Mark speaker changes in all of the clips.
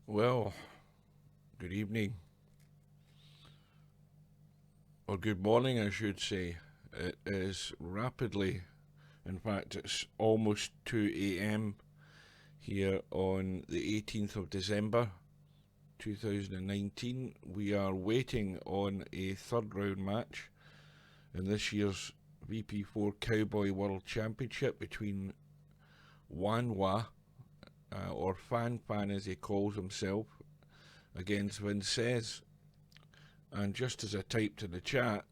Speaker 1: Well, good evening, or good morning, I should say. It is rapidly, in fact, it's almost 2 a.m. here on the 18th of December 2019. We are waiting on a third round match in this year's VP4 Cowboy World Championship between Wanwa, or Fan Fan as he calls himself, against vincez. And just as I typed in the chat,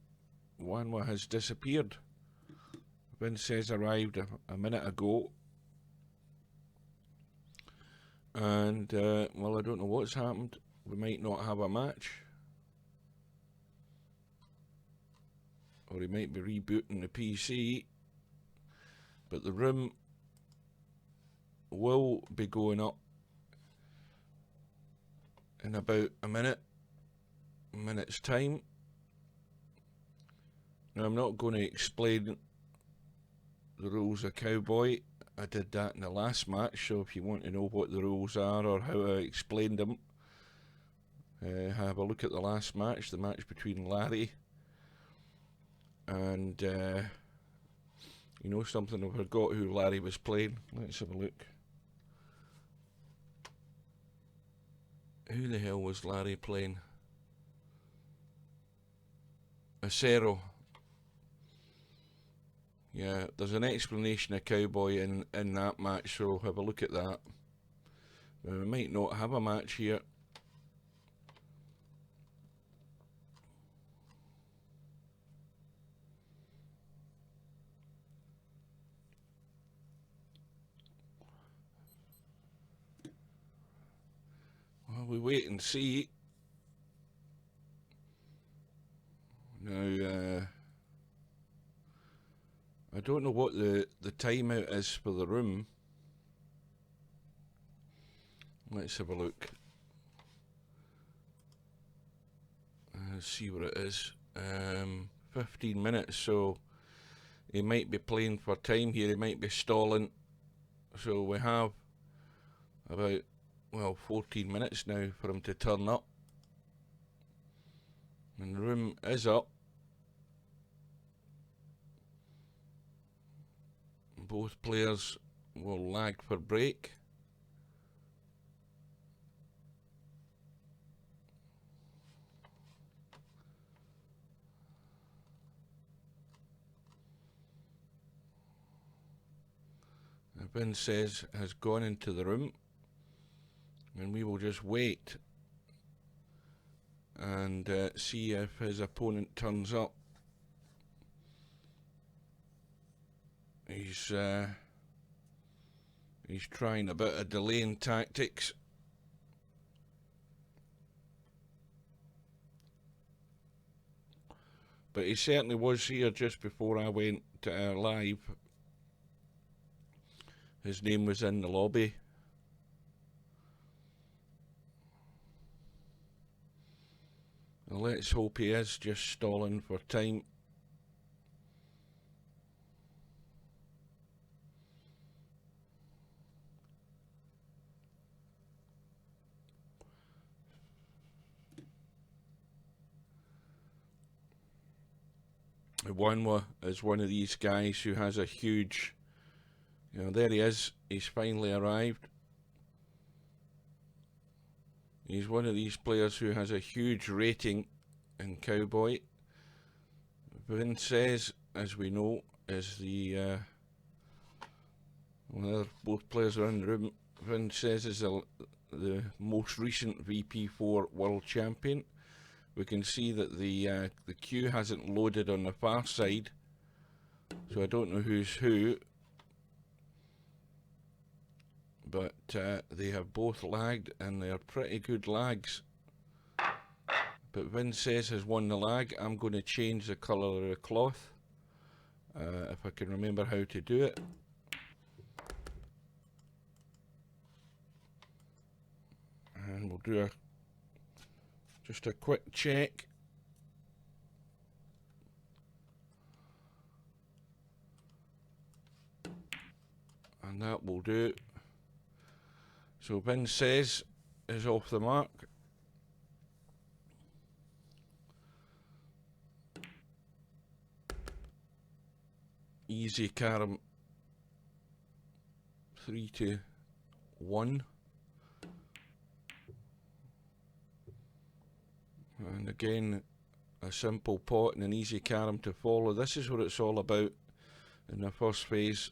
Speaker 1: Wanwa has disappeared. Vincez arrived a minute ago, and well, I don't know what's happened. We might not have a match, or he might be rebooting the PC. But the room will be going up in about a minute's time. Now, I'm not going to explain the rules of Cowboy. I did that in the last match, so if you want to know what the rules are or how I explained them, have a look at the last match, the match between Larry and you know something, I forgot who Larry was playing. Let's have a look. Who the hell was Larry playing? Acero. Yeah, there's an explanation of Cowboy in that match, so have a look at that. We might not have a match here. Well, we wait and see. Now, I don't know what the timeout is for the room. Let's have a look. Let's see what it is. 15 minutes, so he might be playing for time here. He might be stalling. So we have about, well, 14 minutes now for him to turn up. And the room is up. Both players will lag for break. Vincez has gone into the room, and we will just wait and see if his opponent turns up. He's trying a bit of delaying tactics. But he certainly was here just before I went live. His name was in the lobby. And let's hope he is just stalling for time. Wanwa is one of these guys who has a huge, there he is, he's finally arrived. He's one of these players who has a huge rating in Cowboy. Vincez, as we know, is the well, both players are in the room. Vincez is the most recent VP4 World Champion. We can see that the queue hasn't loaded on the far side, so I don't know who's who, but they have both lagged, and they are pretty good lags. But Vincez has won the lag. I'm going to change the colour of the cloth, if I can remember how to do it. And we'll do just a quick check. And that will do. So Vincez is off the mark. Easy carom 3-1. And again, a simple pot and an easy carom to follow. This is what it's all about in the first phase.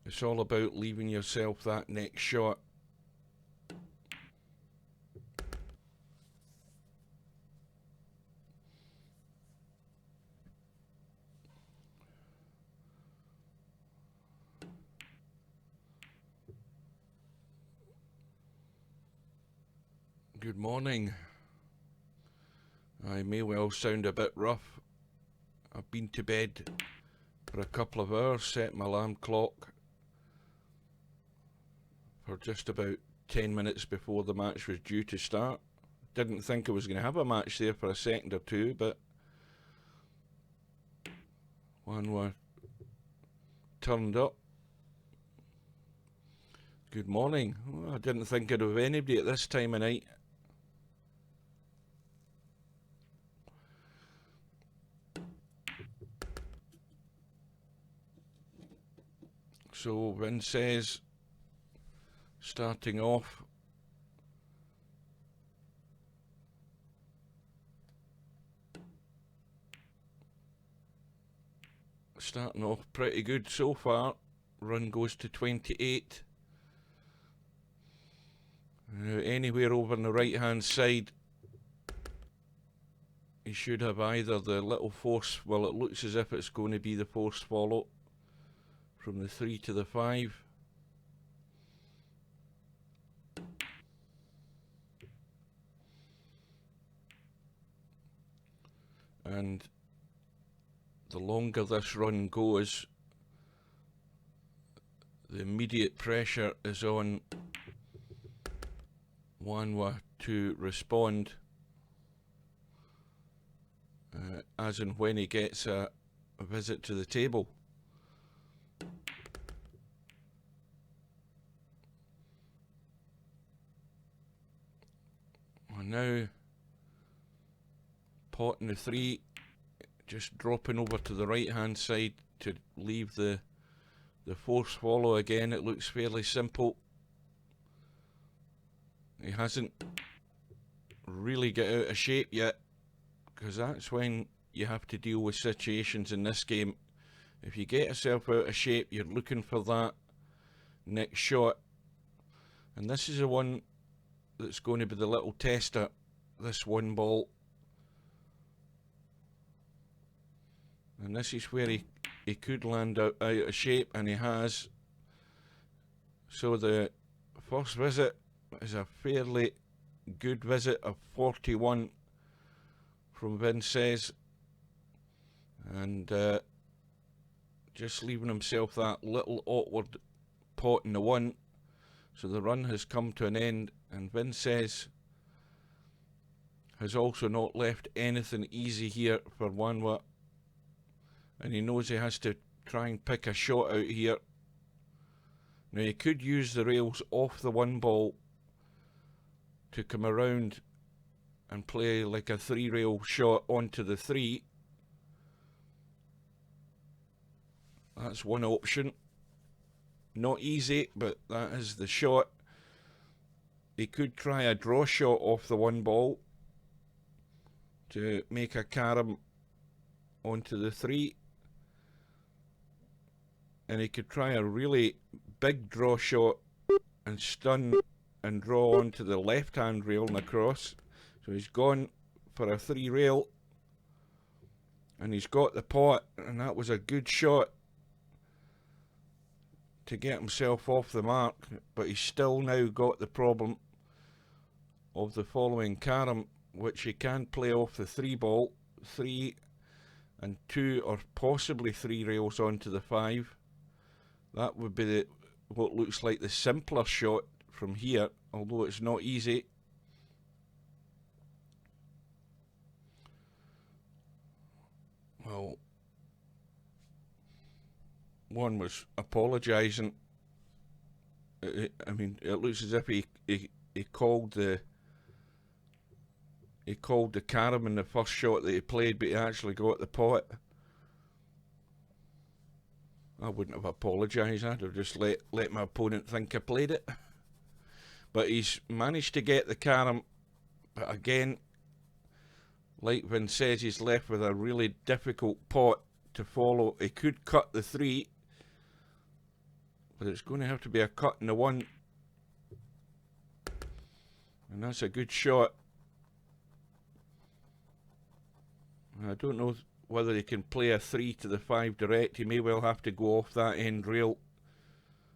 Speaker 1: It's all about leaving yourself that next shot. Good morning. I may well sound a bit rough. I've been to bed for a couple of hours, set my alarm clock for just about 10 minutes before the match was due to start. Didn't think I was going to have a match there for a second or two, but wanwa turned up. Good morning. Oh, I didn't think I'd have anybody at this time of night. So vincez starting off. Starting off pretty good so far. Run goes to 28. Anywhere over on the right hand side, he should have either the little force, well, it looks as if it's going to be the force follow from the 3 to the 5. And the longer this run goes, the immediate pressure is on wanwa to respond as and when he gets a visit to the table. And now pot in the 3, just dropping over to the right hand side to leave the force follow again. It looks fairly simple. He hasn't really got out of shape yet, because that's when you have to deal with situations in this game. If you get yourself out of shape, you're looking for that next shot. And this is the one that's going to be the little tester, this one ball. And this is where he could land out of shape, and he has. So the first visit is a fairly good visit of 41 from vincez, and just leaving himself that little awkward pot in the 1. So the run has come to an end, and vincez has also not left anything easy here for wanwa, and he knows he has to try and pick a shot out here. Now he could use the rails off the 1 ball to come around and play like a 3-rail shot onto the 3. That's one option. Not easy, but that is the shot. He could try a draw shot off the 1 ball to make a carom onto the 3. And he could try a really big draw shot and stun and draw onto the left hand rail and across. So he's gone for a 3-rail, and he's got the pot, and that was a good shot to get himself off the mark. But he's still now got the problem of the following carom, which he can play off the 3 ball, 3 and 2 or possibly 3 rails onto the 5. That would be what looks like the simpler shot from here, although it's not easy. Well, one was apologising. I mean, it looks as if he called the carom in the first shot that he played, but he actually got the pot. I wouldn't have apologised. I'd have just let my opponent think I played it. But he's managed to get the carom. But again, like vincez, he's left with a really difficult pot to follow. He could cut the 3, but it's going to have to be a cut in the 1. And that's a good shot. I don't know whether he can play a 3 to the 5 direct. He may well have to go off that end rail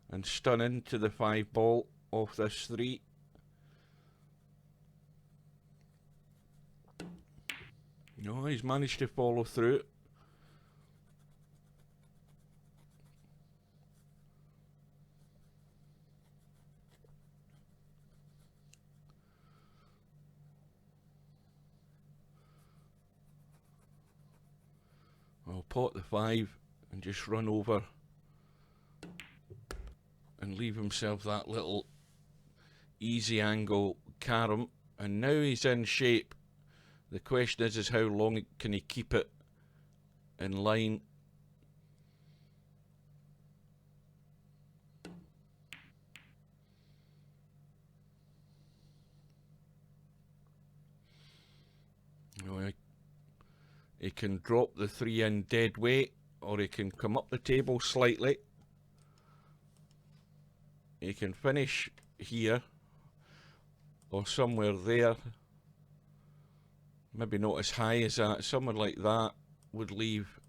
Speaker 1: and stun into the 5 ball off this 3. No, he's managed to follow through. I'll pot the 5 and just run over and leave himself that little easy angle carom. And now he's in shape. The question is how long can he keep it in line? He can drop the 3 in dead weight, or he can come up the table slightly. He can finish here or somewhere there. Maybe not as high as that. Somewhere like that would leave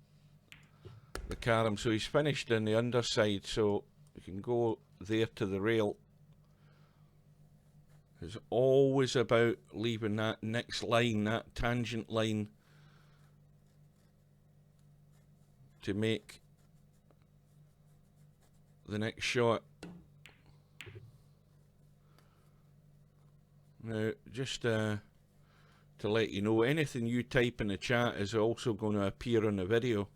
Speaker 1: the carom. So he's finished in the underside, so you can go there to the rail. It's always about leaving that next line, that tangent line, to make the next shot. Now, just to let you know, anything you type in the chat is also going to appear on the video.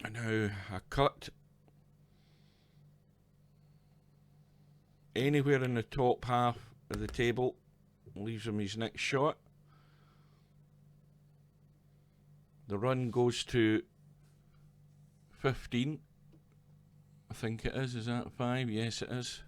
Speaker 1: And now a cut anywhere in the top half of the table leaves him his next shot. The run goes to 15. I think it is. Is that 5? Yes, it is.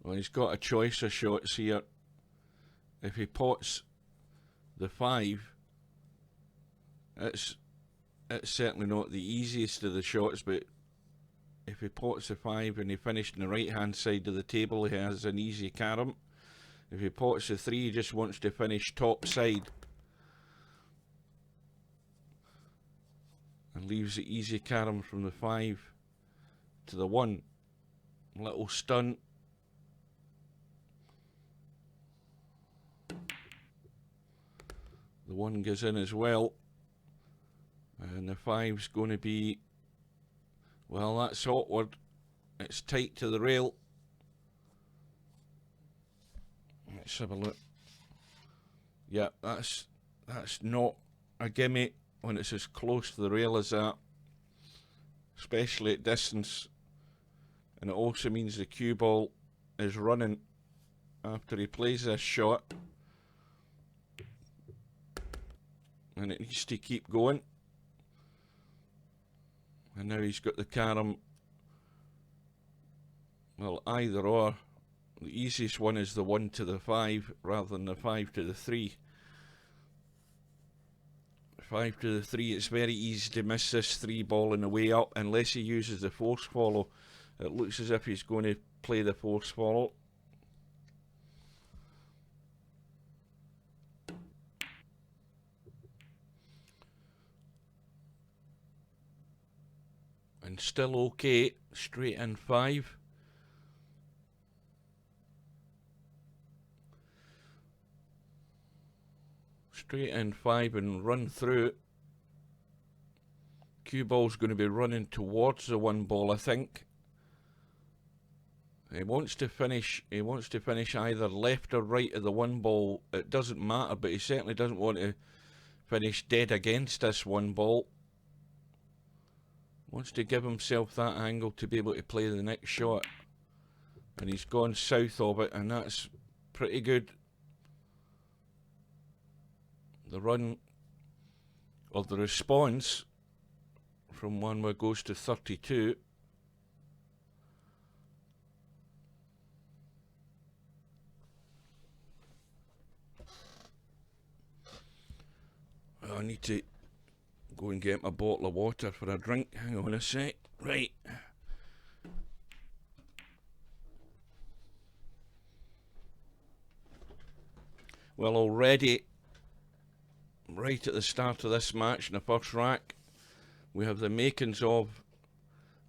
Speaker 1: Well, he's got a choice of shots here. If he pots the 5, it's certainly not the easiest of the shots, but if he pots the 5 and he finished on the right hand side of the table, he has an easy carom. If he pots the 3, he just wants to finish top side and leaves the easy carom from the 5 to the 1. Little stun. The 1 goes in as well. And the 5's going to be, well, that's awkward. It's tight to the rail. Let's have a look. Yeah, that's not a gimme when it's as close to the rail as that, especially at distance. And it also means the cue ball is running after he plays this shot. And it needs to keep going. And now he's got the carom. Well, either or. The easiest one is the 1 to the 5 rather than the 5 to the 3. 5 to the 3, it's very easy to miss this 3 ball on the way up unless he uses the force follow. It looks as if he's going to play the force follow. And still okay, straight in 5. Straight in 5 and run through. Cue ball's going to be running towards the 1 ball, I think. He wants to finish either left or right of the 1 ball. It doesn't matter, but he certainly doesn't want to finish dead against this 1 ball. Wants to give himself that angle to be able to play the next shot. And he's gone south of it, and that's pretty good. The run, or the response from wanwa goes to 32. I need to go and get my bottle of water for a drink. Hang on a sec. Right. Well, already, right at the start of this match in the first rack, we have the makings of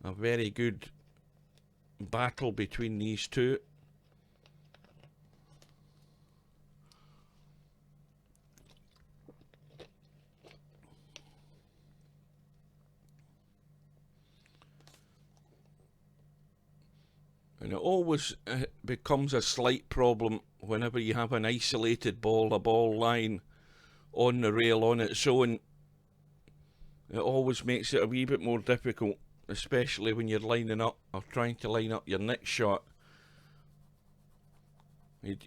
Speaker 1: a very good battle between these two. And it always becomes a slight problem whenever you have an isolated ball, a ball lying on the rail on its own. It always makes it a wee bit more difficult, especially when you're lining up or trying to line up your next shot.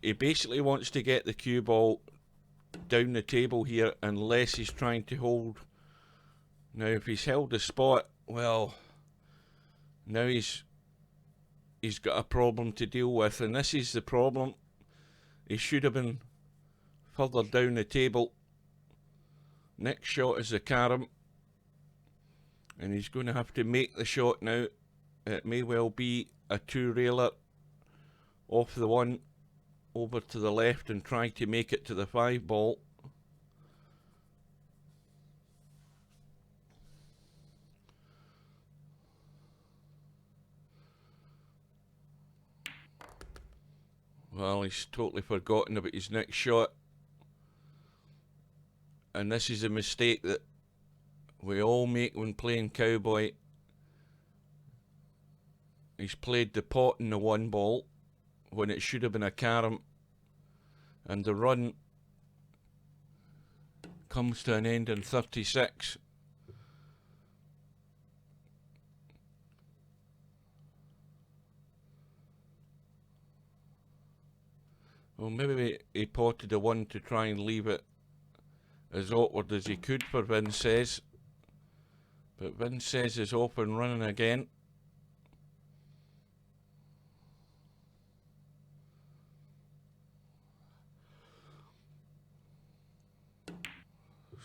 Speaker 1: He basically wants to get the cue ball down the table here unless he's trying to hold. Now if he's held the spot, well, now he's got a problem to deal with, and this is the problem. He should have been further down the table. Next shot is the carom, and he's going to have to make the shot now. It may well be a 2-railer off the 1 over to the left and try to make it to the 5 ball. Well, he's totally forgotten about his next shot. And this is a mistake that we all make when playing Cowboy. He's played the pot in the 1 ball when it should have been a carom. And the run comes to an end in 36. Well, maybe he potted a 1 to try and leave it as awkward as he could for Vincez. But Vincez is off and running again.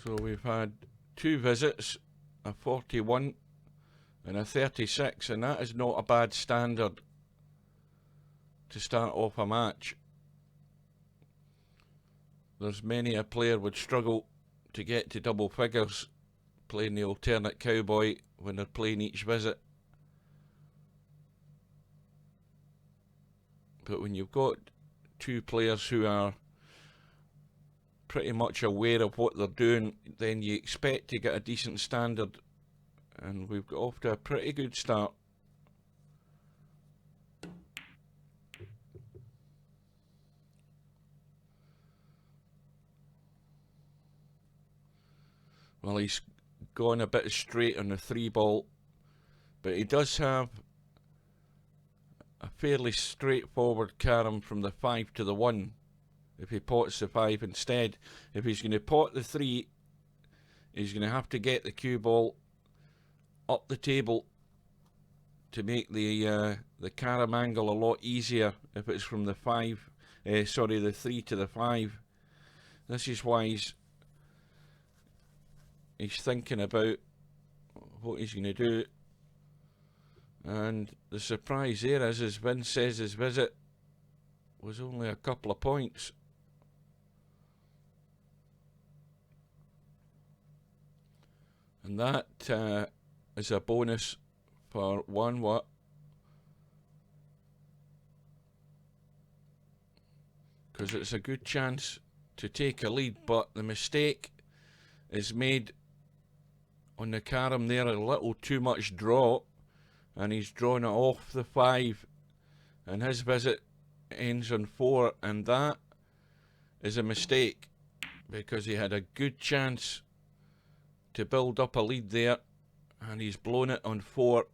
Speaker 1: So we've had 2 visits, a 41 and a 36, and that is not a bad standard to start off a match. There's many a player would struggle to get to double figures playing the alternate Cowboy when they're playing each visit. But when you've got 2 players who are pretty much aware of what they're doing, then you expect to get a decent standard, and we've got off to a pretty good start. Well, he's gone a bit straight on the 3 ball, but he does have a fairly straightforward carom from the 5 to the 1 if he pots the 5 instead. If he's going to pot the 3, he's going to have to get the cue ball up the table to make the carom angle a lot easier if it's from the 3 to the 5. This is why he's thinking about what he's going to do. And the surprise there is Vincez's visit was only a couple of points. And that is a bonus for wanwa. Because it's a good chance to take a lead, but the mistake is made on the carom there, a little too much draw, and he's drawn it off the 5, and his visit ends on 4, and that is a mistake because he had a good chance to build up a lead there, and he's blown it on 4.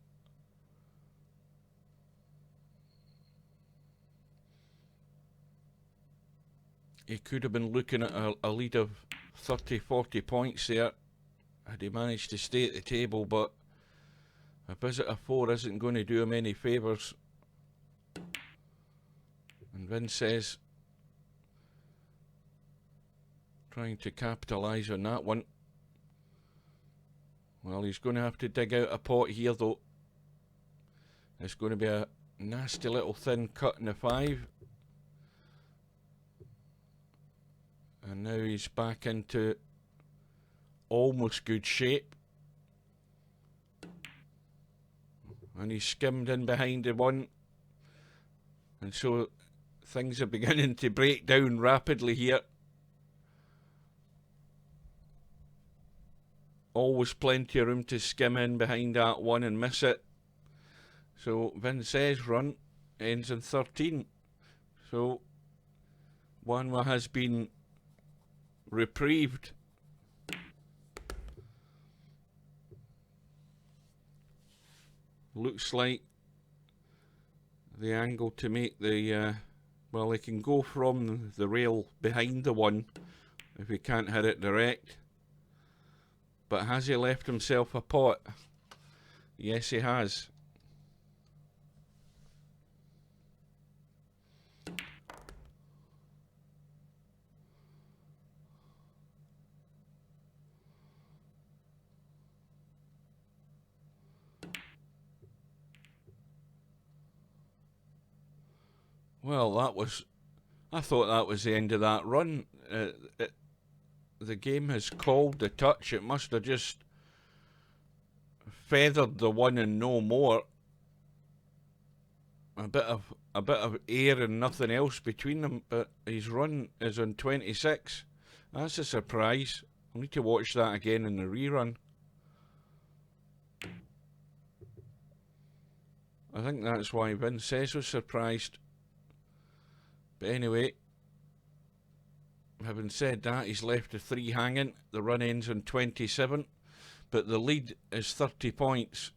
Speaker 1: He could have been looking at a lead of 30-40 points there had he managed to stay at the table, but a visit of 4 isn't going to do him any favours. And vincez trying to capitalise on that one. Well, he's going to have to dig out a pot here though. It's going to be a nasty little thin cut in the 5. And now he's back into almost good shape. And he's skimmed in behind the 1. And so things are beginning to break down rapidly here. Always plenty of room to skim in behind that 1 and miss it. So vincez's run ends in 13. So wanwa has been reprieved. Looks like the angle to make the well, he can go from the rail behind the 1 if he can't hit it direct. But has he left himself a pot? Yes, he has. Well, I thought that was the end of that run. The game has called the touch. It must have just feathered the 1 and no more. A bit of air and nothing else between them. But his run is on 26. That's a surprise. I'll need to watch that again in the rerun. I think that's why vincez was surprised. But anyway, having said that, he's left the 3 hanging. The run ends on 27, but the lead is 30 points.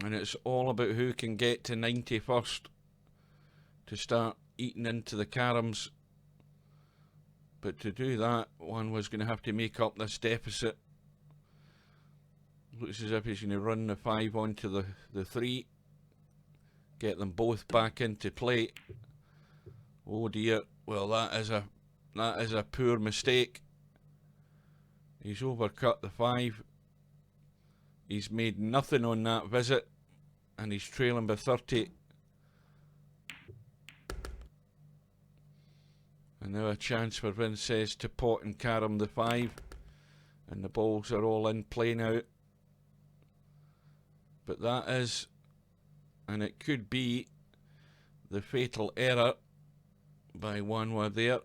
Speaker 1: And it's all about who can get to 90 first to start eating into the caroms. But to do that, one was going to have to make up this deficit. Looks as if he's going to run the 5 onto the 3. Get them both back into play. Oh dear. Well, that is a poor mistake. He's overcut the 5. He's made nothing on that visit, and he's trailing by 30. And now a chance for vincez to pot and carom the 5, and the balls are all in play now. But that is, and it could be, the fatal error by wanwa there.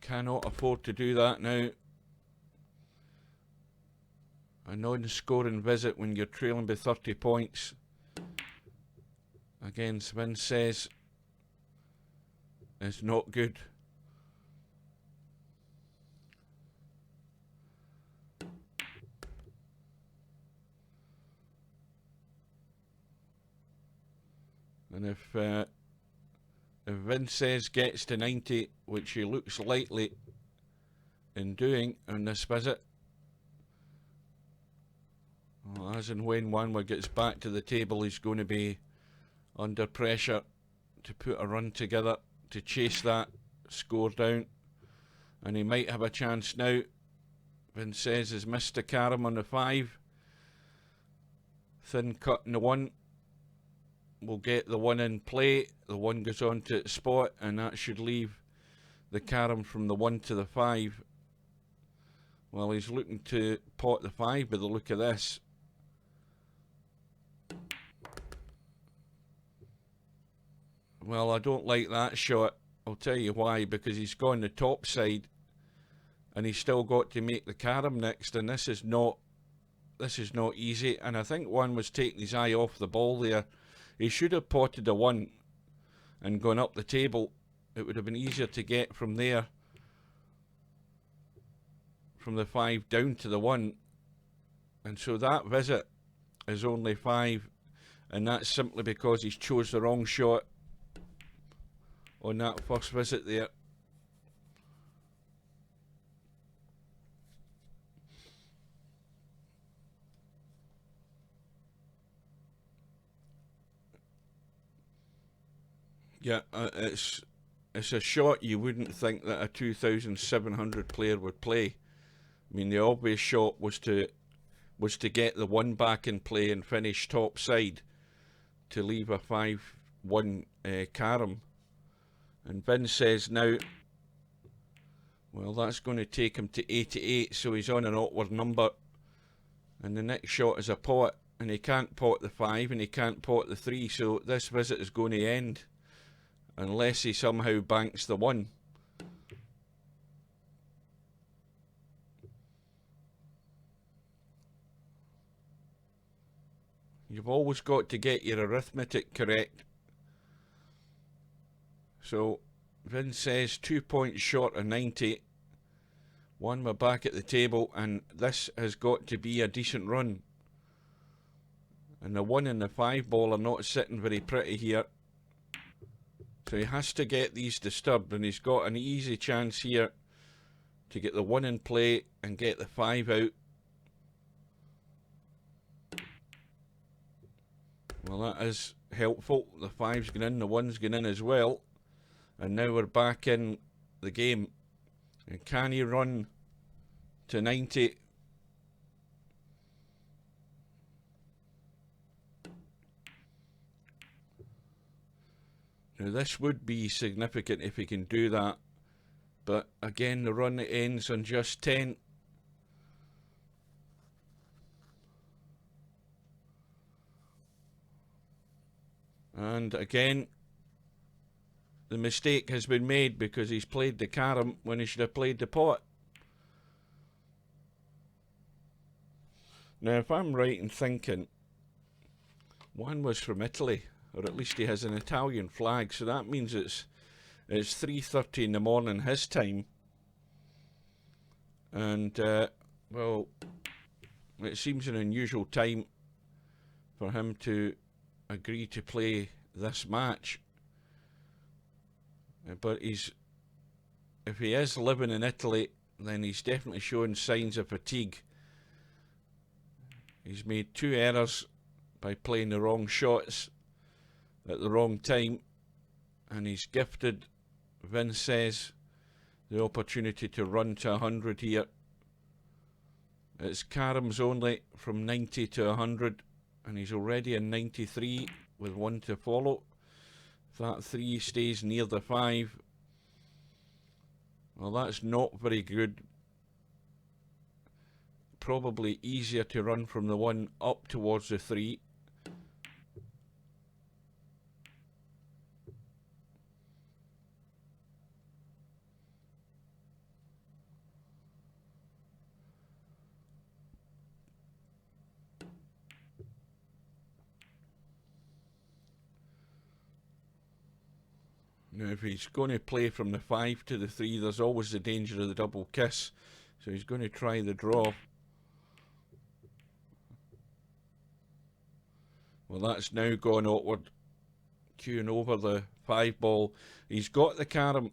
Speaker 1: Cannot afford to do that now. A non-scoring visit when you're trailing by 30 points against vincez is not good. And if vincez gets to 90, which he looks likely in doing on this visit, well, as and when wanwa gets back to the table, he's going to be under pressure to put a run together to chase that score down, and he might have a chance now. Vincez has missed a carom on the 5. Thin cut in the 1. Will get the 1 in play. The 1 goes on to its spot, and that should leave the carom from the 1 to the 5. Well, he's looking to pot the 5 by the look of this. Well, I don't like that shot. I'll tell you why, because he's gone the top side and he's still got to make the carom next, and this is not easy. And I think one was taking his eye off the ball there. He should have potted a 1 and gone up the table. It would have been easier to get from there, from the 5 down to the 1. And so that visit is only 5, and that's simply because he's chose the wrong shot on that first visit there. Yeah, it's a shot you wouldn't think that a 2,700 player would play. I mean, the obvious shot was to get the 1 back in play and finish top side to leave a 5-1 carom. And vincez now, well, that's going to take him to 88, so he's on an awkward number. And the next shot is a pot, and he can't pot the 5 and he can't pot the 3, so this visit is going to end unless he somehow banks the 1. You've always got to get your arithmetic correct. So vincez 2 points short of 90. We're back at the table, and this has got to be a decent run. And the 1 and the 5 ball are not sitting very pretty here. So he has to get these disturbed, and he's got an easy chance here to get the 1 in play and get the 5 out. Well, that is helpful. The 5's gone in, the 1's gone in as well. And now we're back in the game. And can he run to 90? Now this would be significant if he can do that. But again, the run ends on just 10. And again, the mistake has been made because he's played the carom when he should have played the pot. Now, if I'm right in thinking, one was from Italy, or at least he has an Italian flag, so that means it's 3:30 in the morning his time. And, well, it seems an unusual time for him to agree to play this match. But if he is living in Italy, then he's definitely showing signs of fatigue. He's made 2 errors by playing the wrong shots at the wrong time, and he's gifted vincez the opportunity to run to 100 here. It's caroms only from 90 to 100, and he's already in 93 with 1 to follow. If that 3 stays near the 5, well, that's not very good. Probably easier to run from the 1 up towards the 3. Now, if he's going to play from the 5 to the 3, there's always the danger of the double kiss. So he's going to try the draw. Well, that's now gone awkward. Queuing over the 5 ball. He's got the carom.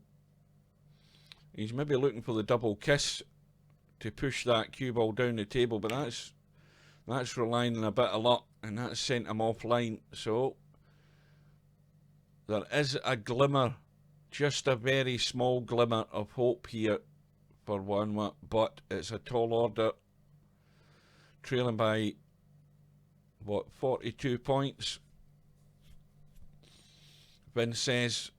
Speaker 1: He's maybe looking for the double kiss to push that cue ball down the table, but that's relying on a bit of luck, and that's sent him offline. So there is a glimmer, just a very small glimmer of hope here for wanwa, but it's a tall order, trailing by, what, 42 points. vincez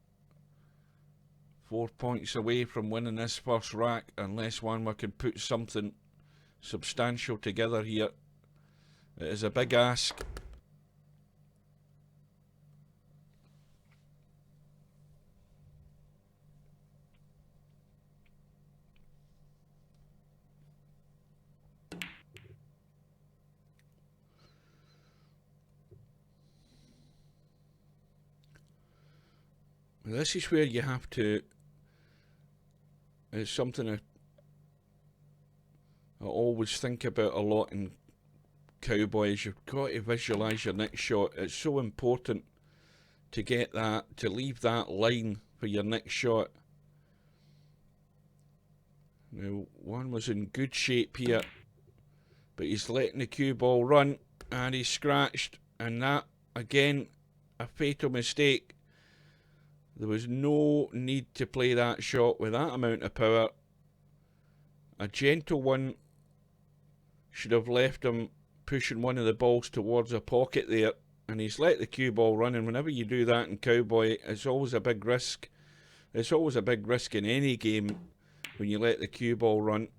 Speaker 1: 4 points away from winning this first rack, unless wanwa can put something substantial together here. It is a big ask. This is where you have to, it's something I always think about a lot in Cowboys. You've got to visualise your next shot. It's so important to get that, to leave that line for your next shot. Now, one was in good shape here, but he's letting the cue ball run, and he's scratched, and that, again, a fatal mistake. There was no need to play that shot with that amount of power. A gentle one should have left him pushing one of the balls towards a pocket there, and he's let the cue ball run, and whenever you do that in Cowboy, it's always a big risk. It's always a big risk in any game when you let the cue ball run.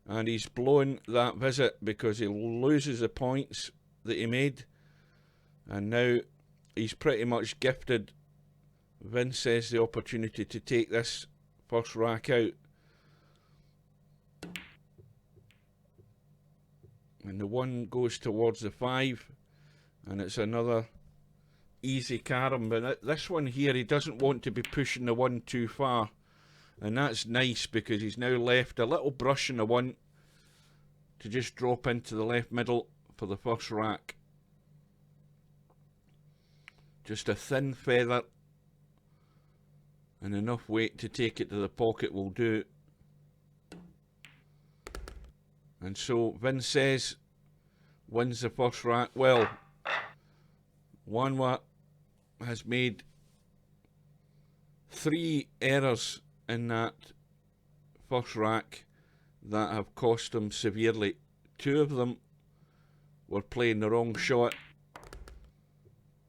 Speaker 1: And he's blown that visit because he loses the points that he made, and now he's pretty much gifted vincez the opportunity to take this first rack out. And the one goes towards the 5, and it's another easy carom. But this one here, he doesn't want to be pushing the 1 too far, and that's nice because he's now left a little brush in the 1 to just drop into the left middle for the first rack. Just a thin feather and enough weight to take it to the pocket will do. And so vincez wins the first rack. Well, wanwa has made 3 errors in that first rack that have cost him severely. 2 of them were playing the wrong shot.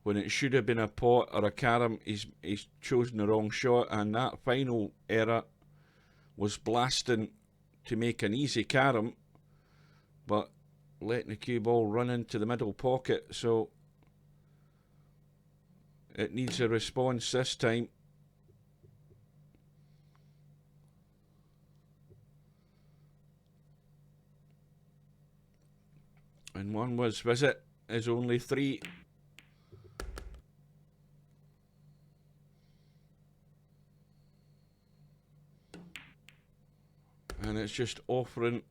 Speaker 1: When it should have been a pot or a carom, he's chosen the wrong shot, and that final error was blasting to make an easy carom, but letting the cue ball run into the middle pocket, so it needs a response this time. And wanwa's visit is only 3. And it's just offering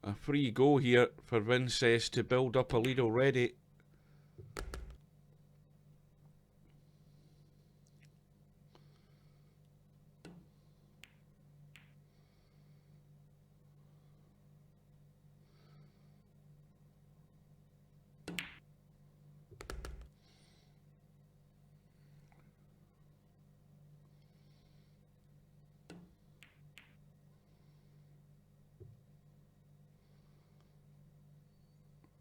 Speaker 1: a free go here for vincez to build up a lead already.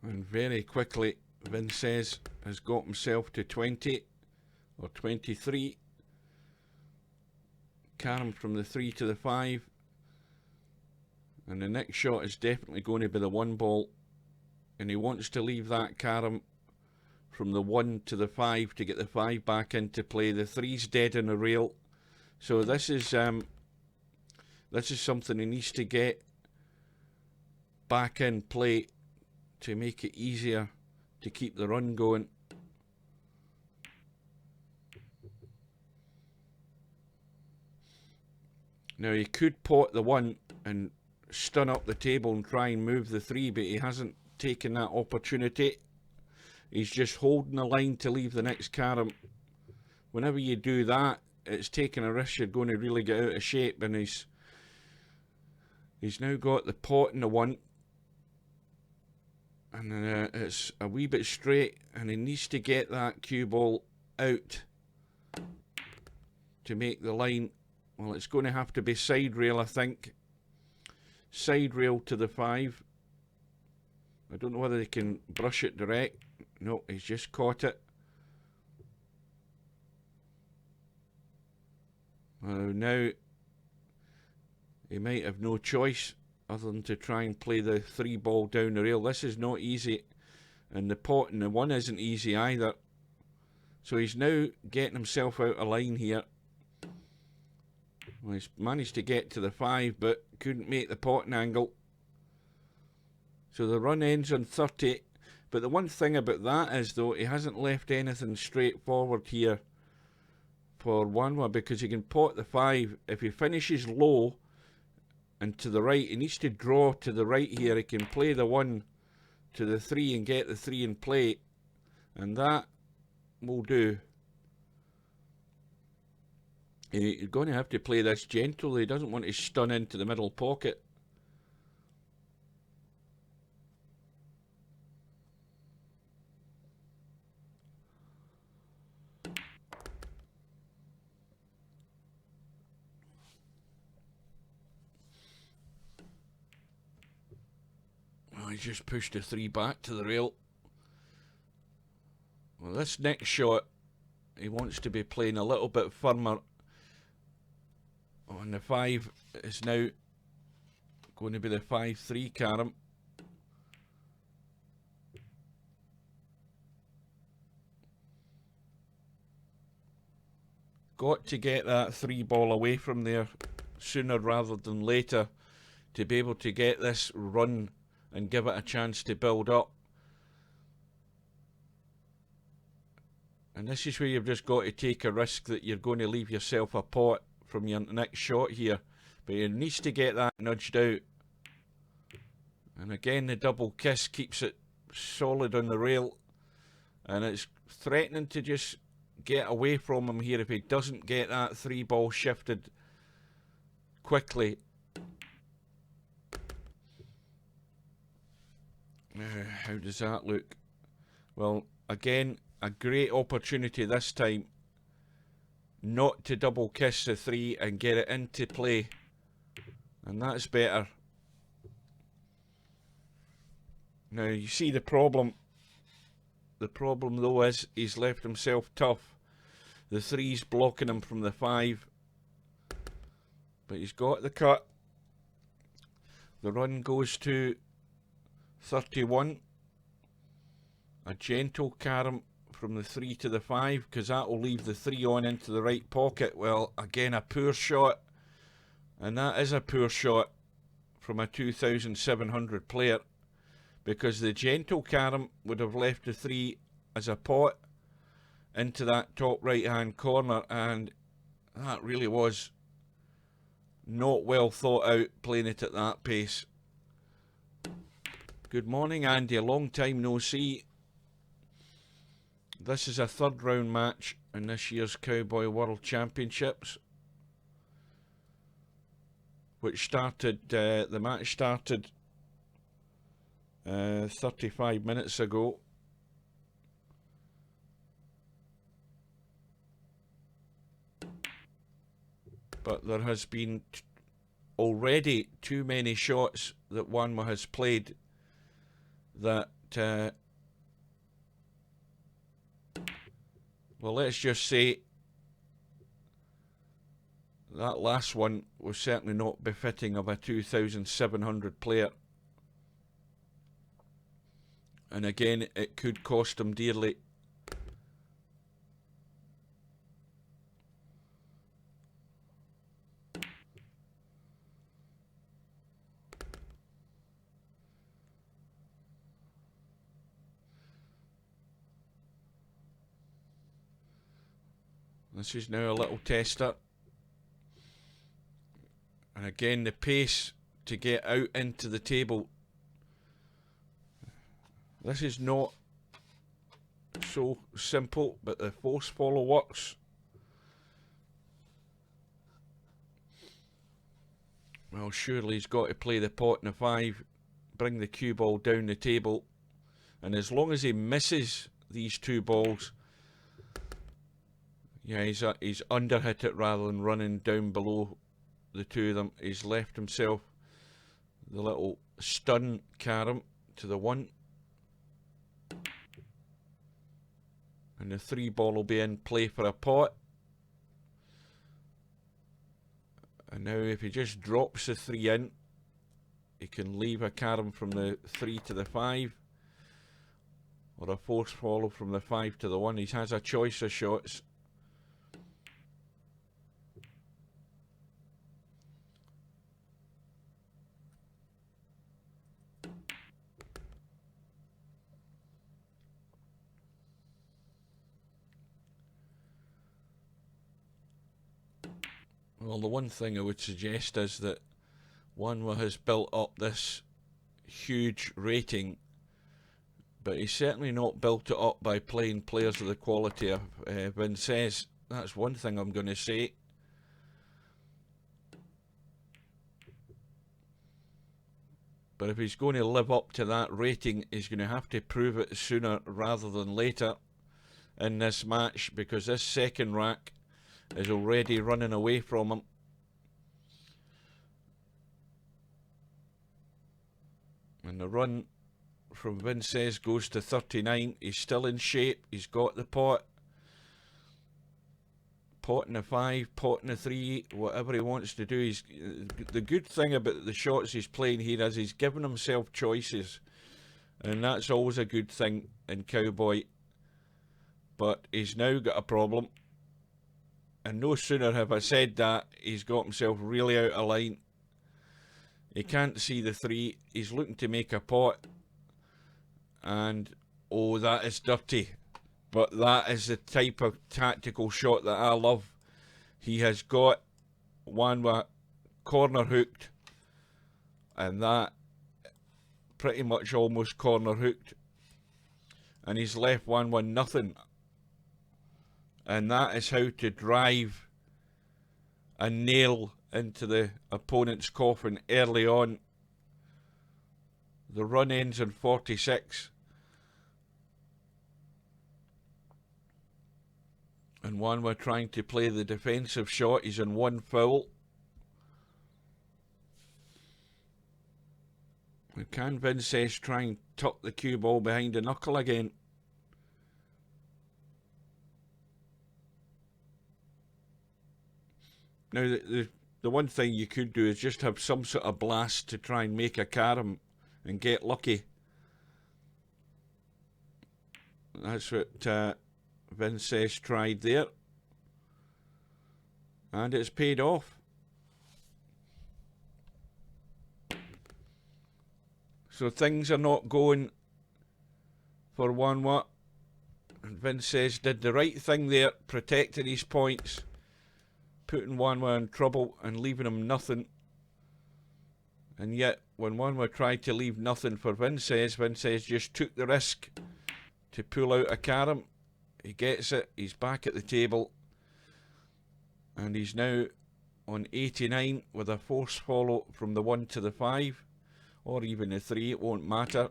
Speaker 1: And very quickly, vincez has got himself to 20 or 23. Carom from the 3 to the 5. And the next shot is definitely going to be the 1 ball. And he wants to leave that carom from the 1 to the 5 to get the 5 back into play. The 3's dead on the rail. So this is something he needs to get back in play to make it easier to keep the run going. Now he could pot the 1 and stun up the table and try and move the 3, but he hasn't taken that opportunity. He's just holding the line to leave the next carom. Whenever you do that, it's taking a risk you're going to really get out of shape, and he's now got the pot in the 1. And it's a wee bit straight, and he needs to get that cue ball out to make the line. Well, it's going to have to be side rail, I think. Side rail to the 5. I don't know whether they can brush it direct. No, he's just caught it. Now he might have no choice other than to try and play the 3 ball down the rail. This is not easy, and the pot and the 1 isn't easy either. So he's now getting himself out of line here. Well, he's managed to get to the 5, but couldn't make the potting angle. So the run ends on 30. But the one thing about that is, though, he hasn't left anything straightforward here for wanwa, because he can pot the 5. If he finishes low and to the right, he needs to draw to the right here. He can play the 1 to the 3 and get the 3 in play, and that will do. He's going to have to play this gently. He doesn't want to stun into the middle pocket. Oh, he's just pushed the 3 back to the rail. Well, this next shot, he wants to be playing a little bit firmer. And the 5 is now going to be the 5-3 carom. Got to get that 3 ball away from there sooner rather than later to be able to get this run and give it a chance to build up. And this is where you've just got to take a risk that you're going to leave yourself a pot from your next shot here. But he needs to get that nudged out. And again, the double kiss keeps it solid on the rail. And it's threatening to just get away from him here if he doesn't get that 3 ball shifted quickly. How does that look? Well, again, a great opportunity this time not to double kiss the 3 and get it into play, and that's better. Now you see the problem though is he's left himself tough. The 3's blocking him from the 5, but he's got the cut. The run goes to 31. A gentle carom from the 3 to the 5, because that will leave the 3 on into the right pocket. Well, again, a poor shot, and that is a poor shot from a 2,700 player, because the gentle carom would have left the 3 as a pot into that top right hand corner, and that really was not well thought out, playing it at that pace. Good morning, Andy, a long time no see. This is a 3rd round match in this year's Cowboy World Championships, which started, the match started 35 minutes ago. But there has been already too many shots that wanwa has played that, well, let's just say that last one was certainly not befitting of a 2,700 player. And again, it could cost him dearly. This is now a little tester. And again, the pace to get out into the table. This is not so simple, but the force follow works. Well, surely he's got to play the pot in the 5, bring the cue ball down the table. And as long as he misses these 2 balls, yeah, he's under-hit it rather than running down below the 2 of them. He's left himself the little stun carom to the 1. And the 3 ball will be in play for a pot. And now if he just drops the 3 in, He can leave a carom from the 3 to the 5, or a force follow from the 5 to the 1. He has a choice of shots. Well, the one thing I would suggest is that wanwa has built up this huge rating, but he's certainly not built it up by playing players of the quality of vincez. That's one thing I'm going to say. But if he's going to live up to that rating, he's going to have to prove it sooner rather than later in this match, because this second rack is already running away from him. And the run from vincez goes to 39. He's still in shape. He's got the pot. Pot in the 5, pot in the 3, whatever he wants to do. The good thing about the shots he's playing here is he's given himself choices. And that's always a good thing in Cowboy. But he's now got a problem. And no sooner have I said that, he's got himself really out of line. He can't see the 3. He's looking to make a pot. And, oh, that is dirty. But that is the type of tactical shot that I love. He has got wanwa corner hooked. And that pretty much almost corner hooked. And he's left wanwa nothing. And that is how to drive a nail into the opponent's coffin early on. The run ends in 46. And wanwa trying to play the defensive shot. He's in 1 foul. And can vincez try and tuck the cue ball behind the knuckle again? Now, the one thing you could do is just have some sort of blast to try and make a carom and get lucky. That's what vincez tried there. And it's paid off. So things are not going for wanwa. And vincez did the right thing there, protecting his points, putting wanwa in trouble and leaving him nothing. And yet, when wanwa tried to leave nothing for vincez, vincez just took the risk to pull out a carom. He gets it, he's back at the table, and he's now on 89 with a force follow from the 1 to the 5, or even the 3, it won't matter,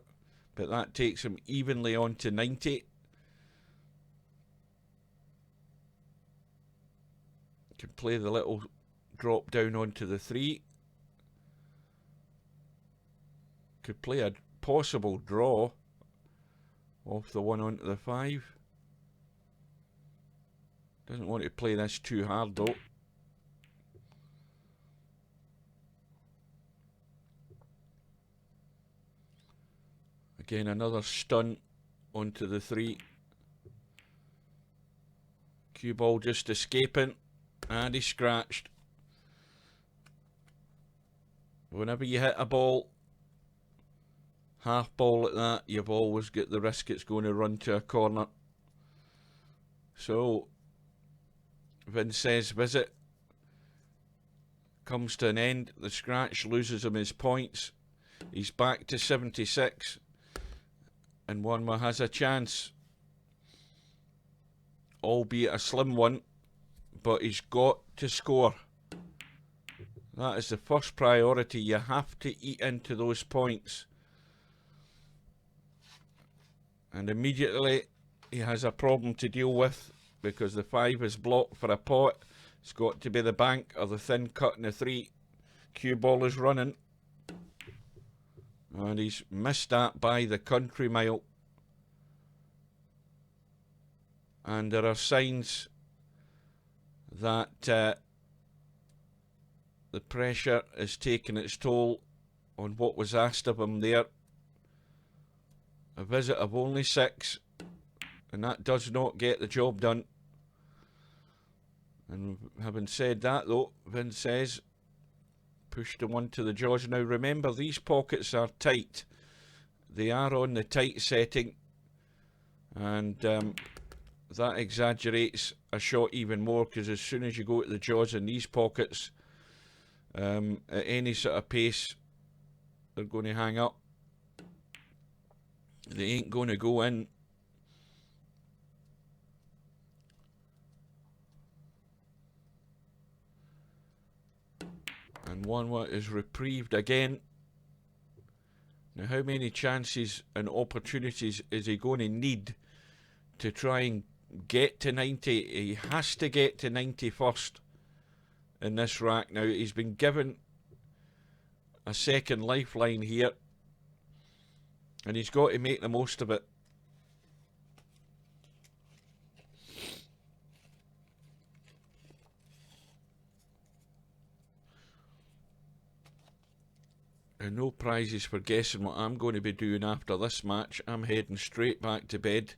Speaker 1: but that takes him evenly on to 90. Can play the little drop down onto the 3. Could play a possible draw off the 1 onto the 5. Doesn't want to play this too hard though. Again, another stun onto the 3. Cue ball just escaping, and he scratched. Whenever you hit a ball, half ball like that, you've always got the risk it's going to run to a corner. So vincez's visit comes to an end. The scratch loses him his points. He's back to 76, and wanwa has a chance, albeit a slim one, but he's got to score. That is the first priority. You have to eat into those points. And immediately he has a problem to deal with, because the 5 is blocked for a pot. It's got to be the bank or the thin cut in the 3. Cue ball is running. And he's missed that by the country mile. And there are signs that the pressure is taking its toll on what was asked of him there. A visit of only 6, and that does not get the job done. And having said that though, vincez pushed the one to the jaws. Now remember, these pockets are tight. They are on the tight setting, and that exaggerates a shot even more, because as soon as you go to the jaws in these pockets, at any sort of pace, they're going to hang up. They ain't going to go in. And wanwa is reprieved again. Now, how many chances and opportunities is he going to need to try and get to 90? He has to get to 90 first in this rack. Now, he's been given a second lifeline here, and he's got to make the most of it. And no prizes for guessing what I'm going to be doing after this match. I'm heading straight back to bed.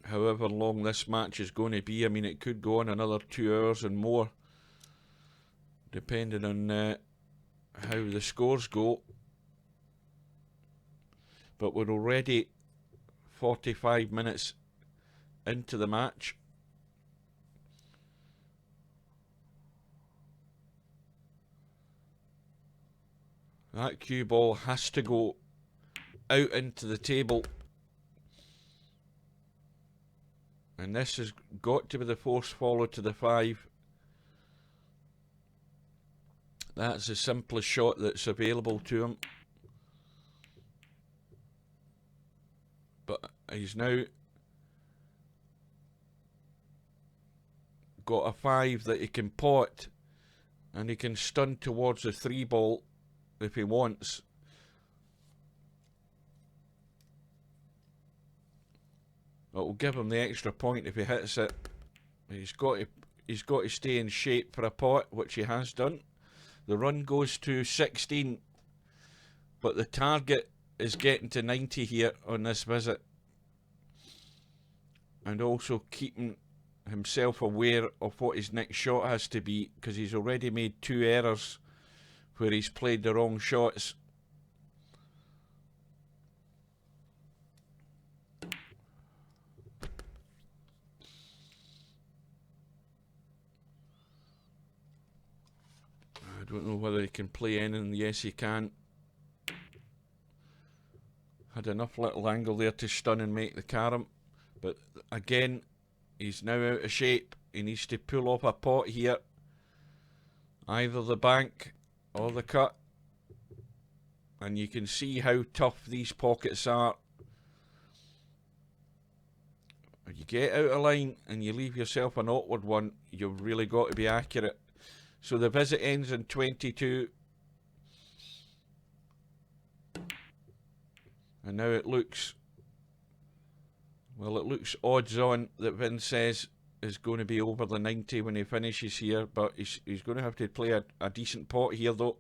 Speaker 1: However long this match is going to be, I mean, it could go on another 2 hours and more, depending on how the scores go. But we're already 45 minutes into the match. That cue ball has to go out into the table. And this has got to be the force follow to the 5. That's the simplest shot that's available to him. But he's now got a 5 that he can pot, and he can stun towards the 3 ball if he wants. It will give him the extra point if he hits it. He's got to stay in shape for a pot, which he has done. The run goes to 16, but the target is getting to 90 here on this visit, and also keeping himself aware of what his next shot has to be, because he's already made 2 errors where he's played the wrong shots. I don't know whether he can play anything. Yes, he can. Had enough little angle there to stun and make the carom, but again, he's now out of shape. He needs to pull off a pot here, either the bank or the cut, and you can see how tough these pockets are. If you get out of line and you leave yourself an awkward one, you've really got to be accurate. So the visit ends in 22, and now it looks, well, it looks odds on that vincez is going to be over the 90 when he finishes here, but he's going to have to play a decent pot here though.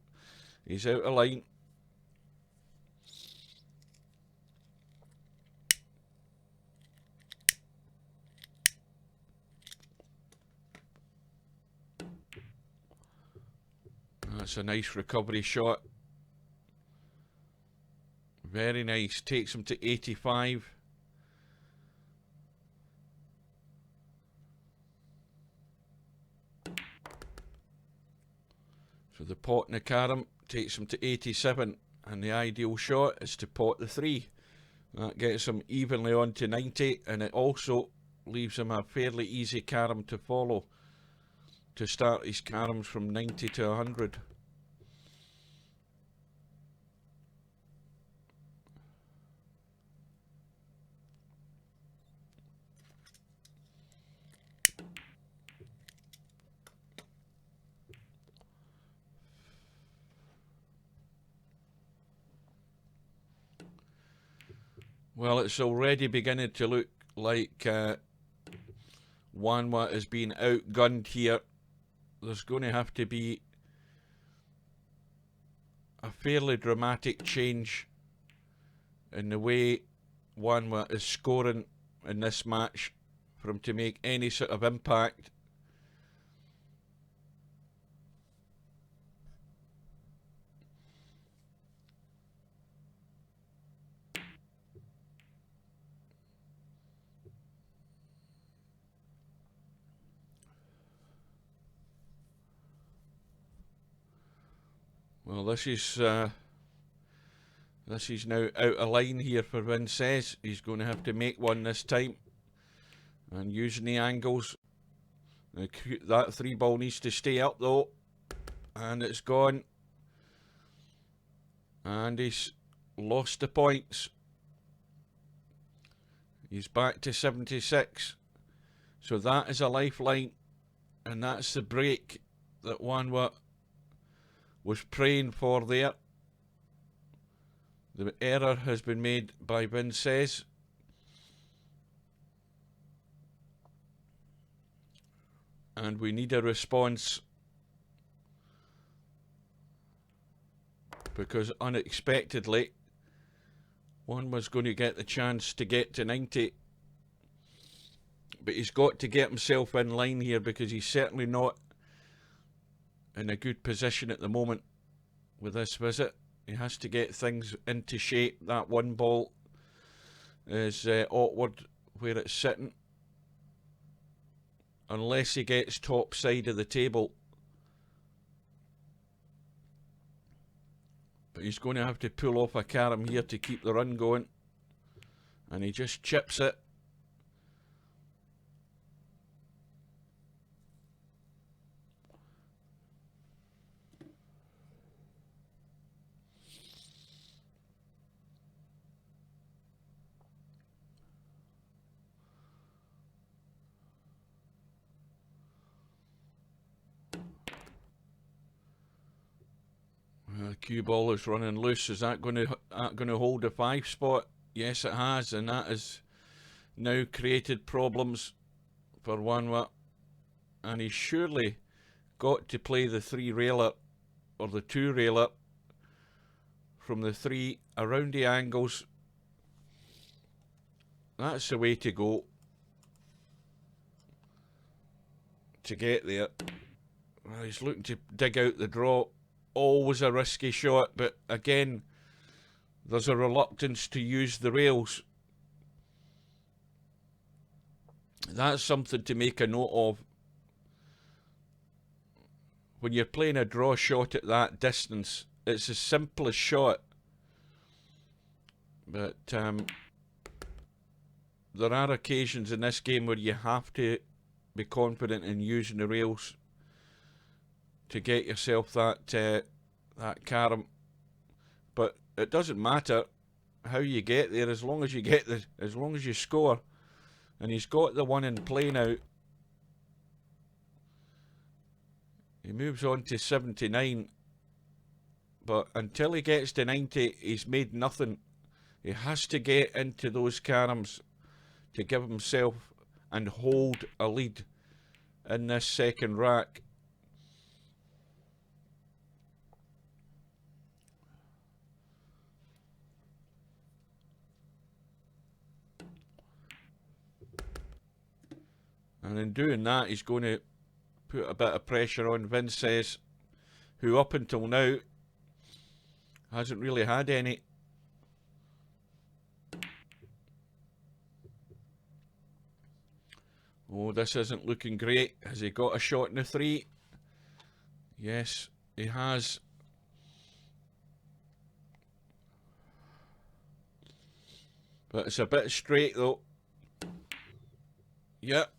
Speaker 1: He's out of line. That's a nice recovery shot. Very nice. Takes him to 85. So the pot in the carom takes him to 87, and the ideal shot is to pot the 3. That gets him evenly on to 90, and it also leaves him a fairly easy carom to follow to start his caroms from 90 to 100. Well, it's already beginning to look like wanwa is being outgunned here. There's going to have to be a fairly dramatic change in the way wanwa is scoring in this match for him to make any sort of impact. Well, this is now out of line here for Vincez. He's going to have to make one this time. And using the angles. That 3 ball needs to stay up though. And it's gone. And he's lost the points. He's back to 76. So that is a lifeline. And that's the break that wanwa was praying for there. The error has been made by vincez. And we need a response, because unexpectedly wanwa's going to get the chance to get to 90. But he's got to get himself in line here, because he's certainly not in a good position at the moment with this visit. He has to get things into shape. That 1 ball is awkward where it's sitting. Unless he gets top side of the table. But he's going to have to pull off a carom here to keep the run going. And he just chips it. The cue ball is running loose. Is that going to hold a 5 spot? Yes, it has, and that has now created problems for wanwa. And he's surely got to play the 3 railer or the 2 railer from the 3 around the angles. That's the way to go to get there. Well, he's looking to dig out the draw. Always a risky shot, but again, there's a reluctance to use the rails. That's something to make a note of. When you're playing a draw shot at that distance, it's the simplest shot. But there are occasions in this game where you have to be confident in using the rails to get yourself that carom. But it doesn't matter how you get there, as long as you score. And he's got the 1 in play now. He moves on to 79. But until he gets to 90, he's made nothing. He has to get into those caroms to give himself and hold a lead in this second rack. And in doing that, he's going to put a bit of pressure on Vincez, who up until now hasn't really had any. Oh, this isn't looking great. Has he got a shot in the 3? Yes, he has. But it's a bit straight though. Yep.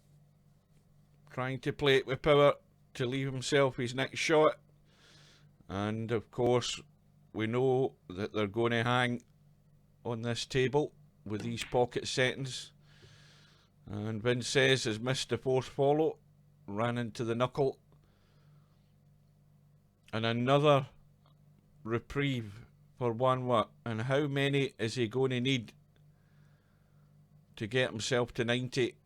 Speaker 1: Trying to play it with power to leave himself his next shot. And of course, we know that they're going to hang on this table with these pocket settings. And Vincez has missed the 4th follow, ran into the knuckle. And another reprieve for wanwa. And how many is he going to need to get himself to 90?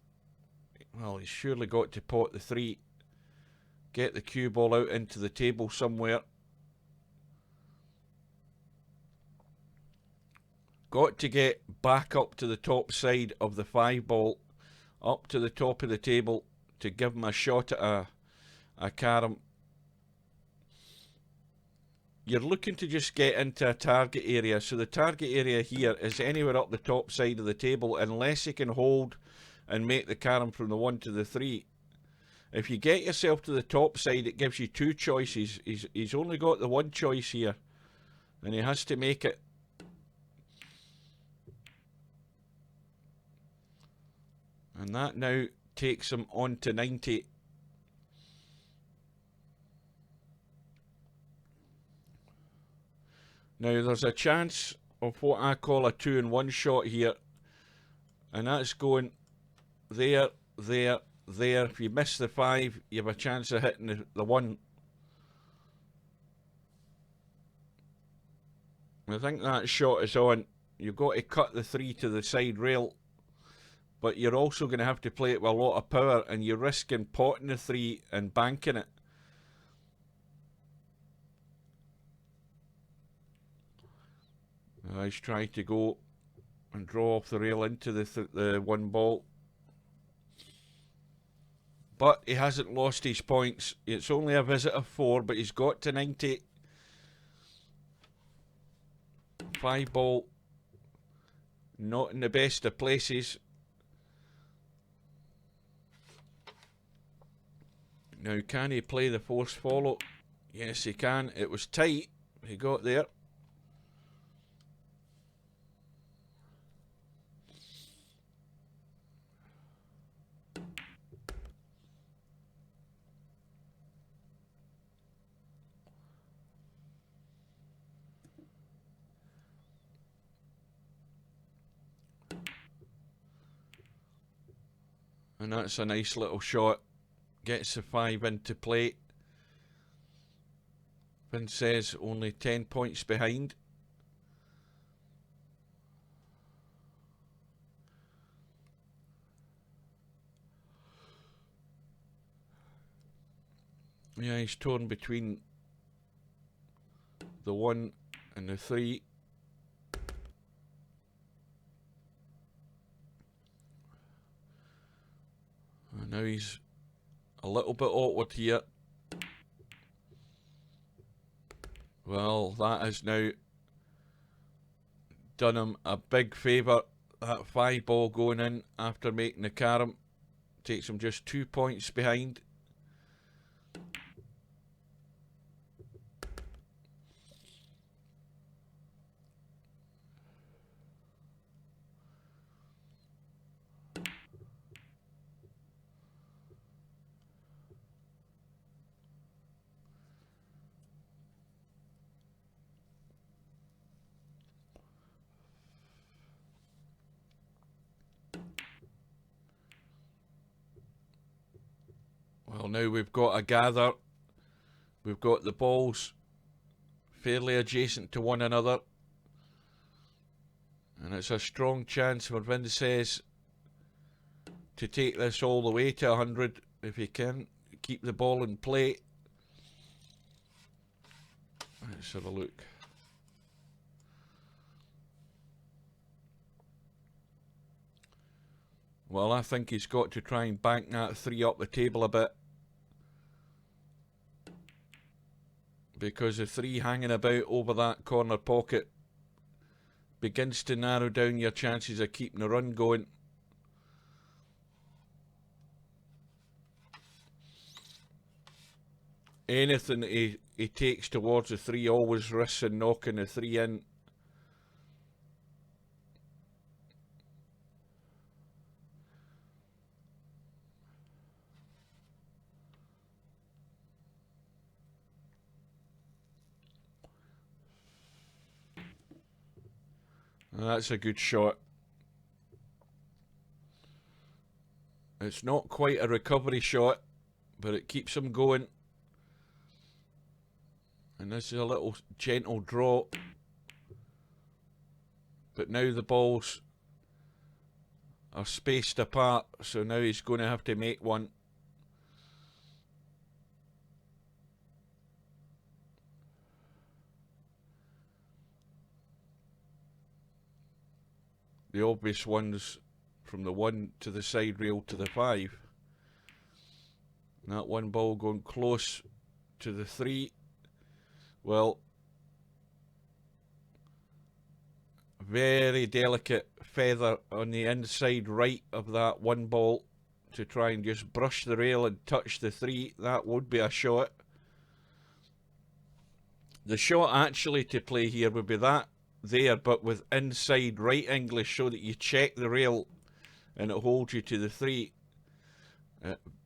Speaker 1: Well, he's surely got to pot the 3, get the cue ball out into the table somewhere. Got to get back up to the top side of the 5 ball, up to the top of the table to give him a shot at a carom. You're looking to just get into a target area. So the target area here is anywhere up the top side of the table, unless you can hold and make the carom from the 1 to the 3. If you get yourself to the top side, it gives you 2 choices. He's only got the 1 choice here, and he has to make it. And that now takes him on to 90. Now there's a chance of what I call a 2-in-1 shot here, and that's going there, there, there. If you miss the 5, you have a chance of hitting the 1. I think that shot is on. You've got to cut the 3 to the side rail, but you're also going to have to play it with a lot of power, and you're risking potting the 3 and banking it. He's trying to go and draw off the rail into the 1 ball. But he hasn't lost his points. It's only a visit of 4, but he's got to 90. 5 ball, not in the best of places. Now, can he play the force follow? Yes, he can. It was tight. He got there. And that's a nice little shot. Gets the 5 into play. Vincez only 10 points behind. Yeah, he's torn between the 1 and the 3. And now he's a little bit awkward here. Well, that has now done him a big favour. That 5 ball going in after making the carom takes him just 2 points behind. Well, now we've got a gather. We've got the balls fairly adjacent to one another. And it's a strong chance for Vincez to take this all the way to 100 if he can. Keep the ball in play. Let's have a look. Well, I think he's got to try and bank that 3 up the table a bit, because the 3 hanging about over that corner pocket begins to narrow down your chances of keeping the run going. Anything that he takes towards the 3 always risks and knocking the 3 in. And that's a good shot. It's not quite a recovery shot, but it keeps him going. And this is a little gentle draw. But now the balls are spaced apart, so now he's going to have to make one. the obvious ones from the 1 to the side rail to the 5. And that one ball going close to the 3. Well, very delicate feather on the inside right of that one ball to try and just brush the rail and touch the 3. That would be a shot. The shot actually to play here would be that there, but with inside right English, so that you check the rail and it holds you to the 3.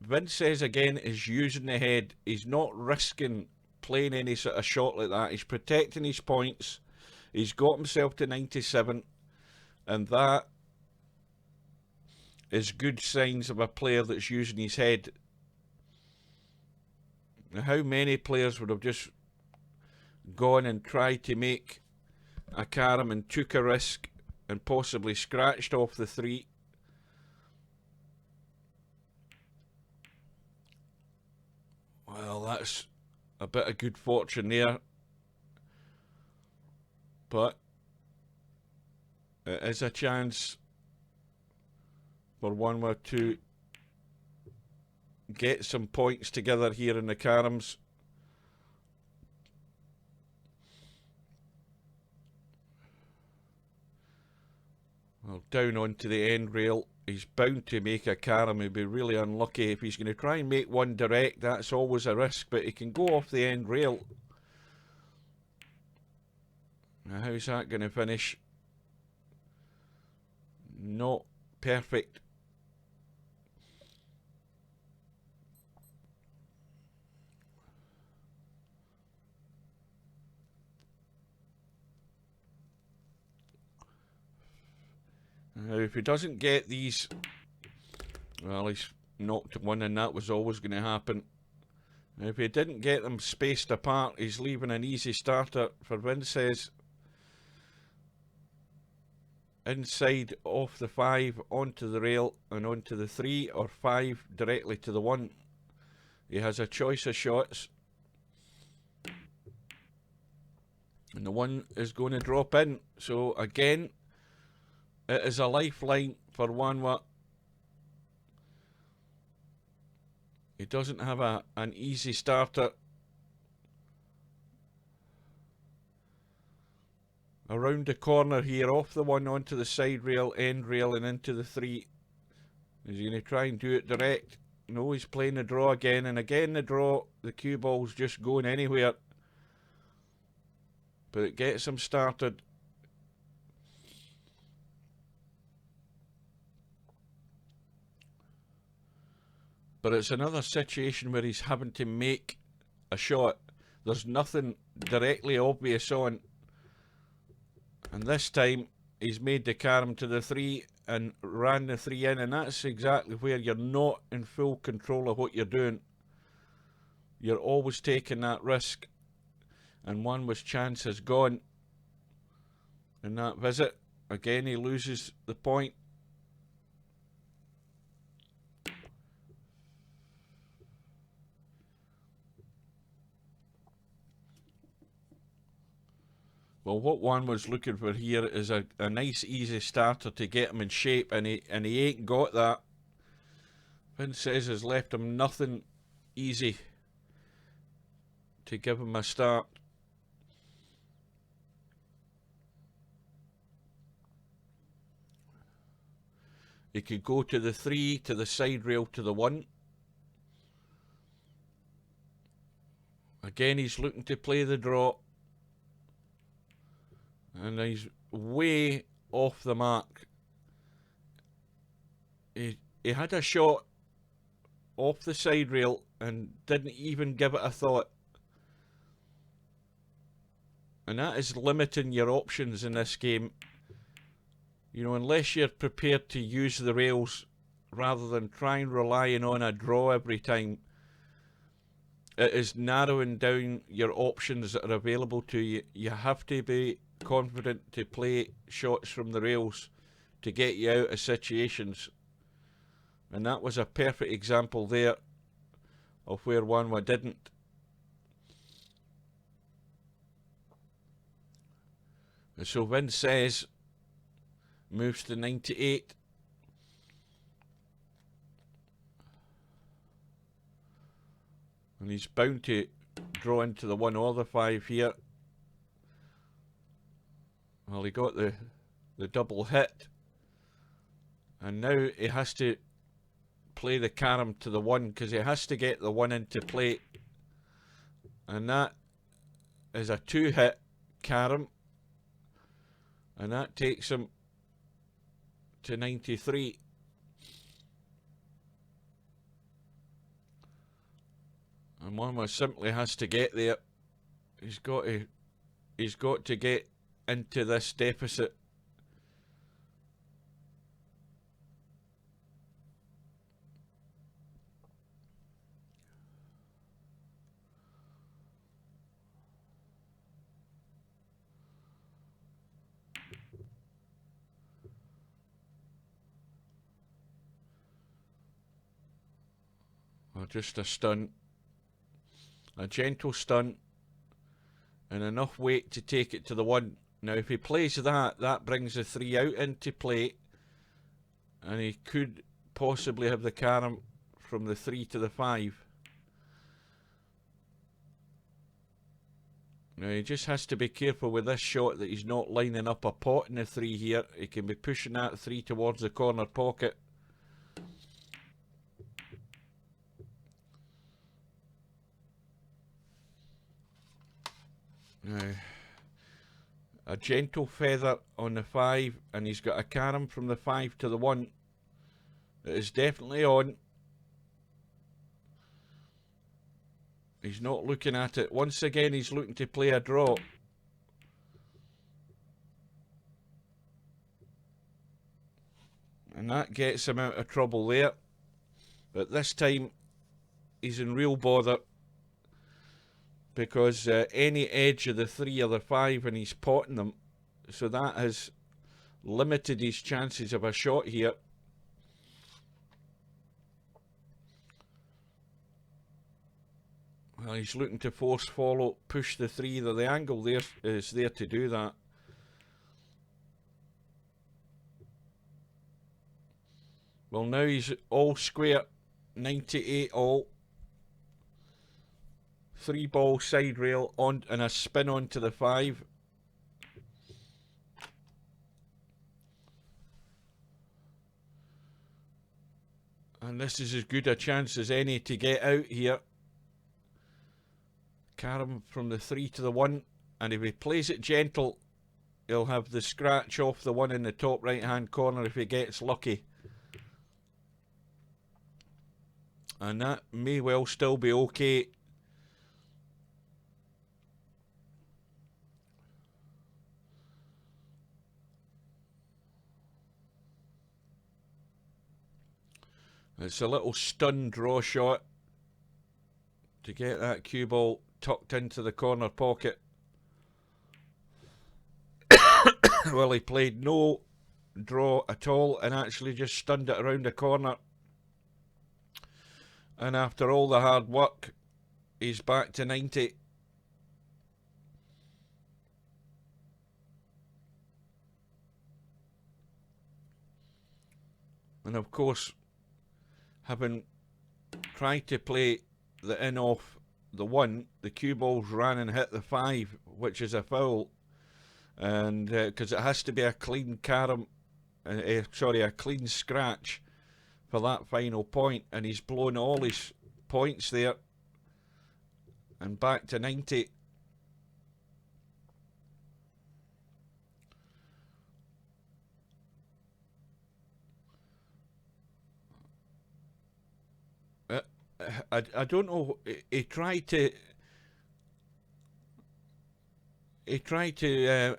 Speaker 1: Vincez again is using the head. He's not risking playing any sort of shot like that. He's protecting his points. He's got himself to 97, and that is good signs of a player that's using his head. Now, how many players would have just gone and tried to make a carom and took a risk and possibly scratched off the 3? Well, that's a bit of good fortune there. But it is a chance for wanwa to get some points together here in the caroms. Well, down onto the end rail. He's bound to make a carom. He'd be really unlucky if he's going to try and make one direct. That's always a risk, but he can go off the end rail. Now, how's that going to finish? Not perfect. Now, if he doesn't get these, well, he's knocked one, and that was always going to happen. Now, if he didn't get them spaced apart, he's leaving an easy starter for Vincez. Inside off the 5 onto the rail and onto the 3, or 5 directly to the 1. He has a choice of shots, and the 1 is going to drop in. So again, it is a lifeline for wanwa. He doesn't have an easy starter. Around the corner here, off the 1 onto the side rail, end rail, and into the 3. Is he going to try and do it direct? No, he's playing the draw again, and again the draw. The cue ball's just going anywhere. But it gets him started. But it's another situation where he's having to make a shot. There's nothing directly obvious on. And this time, he's made the carom to the 3 and ran the 3 in. And that's exactly where you're not in full control of what you're doing. You're always taking that risk. And wanwa's chance has gone in that visit. Again, he loses the point. Well, what wanwa's looking for here is a nice easy starter to get him in shape, and he ain't got that. Vincez has left him nothing easy to give him a start. He could go to the 3, to the side rail, to the 1. Again, he's looking to play the draw. And he's way off the mark. He had a shot off the side rail and didn't even give it a thought. And that is limiting your options in this game. You know, unless you're prepared to use the rails rather than trying relying on a draw every time, it is narrowing down your options that are available to you. You have to be confident to play shots from the rails to get you out of situations. And that was a perfect example there of where wanwa didn't. And so Vincez moves to 98. And he's bound to draw into the 1 or the 5 here. Well, he got the double hit. And now he has to play the carom to the 1, because he has to get the 1 into play. And that is a 2-hit carom. And that takes him to 93. And wanwa simply has to get there. He's got to get into this deficit. Or just a stunt. A gentle stunt. And enough weight to take it to the 1. Now if he plays that, that brings the 3 out into play. And he could possibly have the carom from the 3 to the 5. Now he just has to be careful with this shot that he's not lining up a pot in the 3 here. He can be pushing that 3 towards the corner pocket. Now, a gentle feather on the 5, and he's got a carom from the 5 to the 1. It is definitely on. He's not looking at it. Once again, he's looking to play a draw. And that gets him out of trouble there. But this time, he's in real bother. Because any edge of the 3 or the 5 and he's potting them. So that has limited his chances of a shot here. Well, he's looking to force follow, push the 3. The angle there is there to do that. Well, now he's all square, 98 all. 3 ball side rail on and a spin onto the 5. And this is as good a chance as any to get out here. Carom from the 3 to the 1. And if he plays it gentle, he'll have the scratch off the 1 in the top right hand corner if he gets lucky. And that may well still be okay. It's a little stun draw shot to get that cue ball tucked into the corner pocket. Well, he played no draw at all and actually just stunned it around the corner. And after all the hard work, he's back to 90. And of course, having tried to play the in off the 1, the cue balls ran and hit the 5, which is a foul. And because it has to be a clean carom, a clean scratch for that final point, and he's blown all his points there. And back to 90. I don't know. He tried to.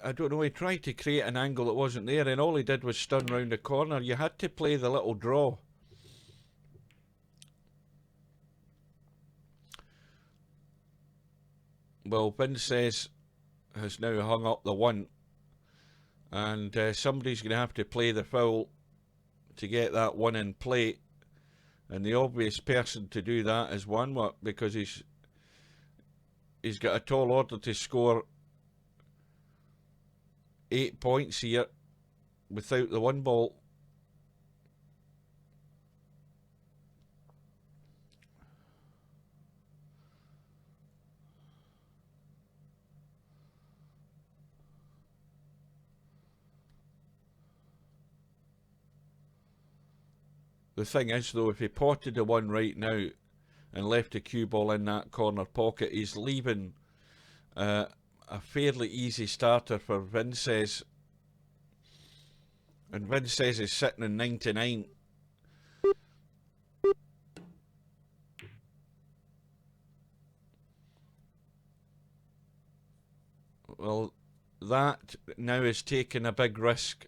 Speaker 1: I don't know. He tried to create an angle that wasn't there, and all he did was stun round the corner. You had to play the little draw. Well, vincez has now hung up the 1, and somebody's going to have to play the foul to get that 1 in play. And the obvious person to do that is wanwa, because he's got a tall order to score 8 points here without the one ball. The thing is, though, if he potted the one right now and left the cue ball in that corner pocket, he's leaving a fairly easy starter for Vincez. And Vincez is sitting in 99. Well, that now is taking a big risk,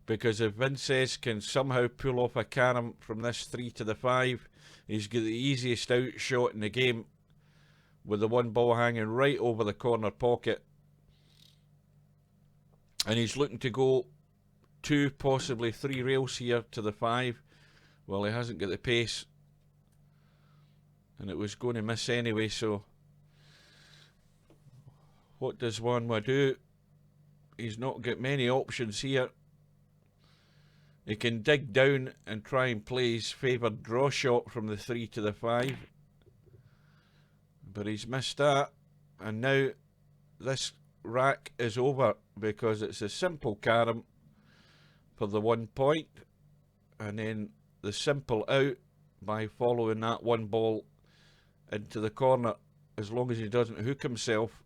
Speaker 1: because if Vincez can somehow pull off a carom from this 3 to the 5, he's got the easiest out shot in the game, with the one ball hanging right over the corner pocket. And he's looking to go 2, possibly 3 rails here to the 5. Well, he hasn't got the pace, and it was going to miss anyway, so what does wanwa do? He's not got many options here. He can dig down and try and play his favoured draw shot from the 3 to the 5. But he's missed that. And now this rack is over, because it's a simple carom for the 1 point. And then the simple out by following that one ball into the corner, as long as he doesn't hook himself.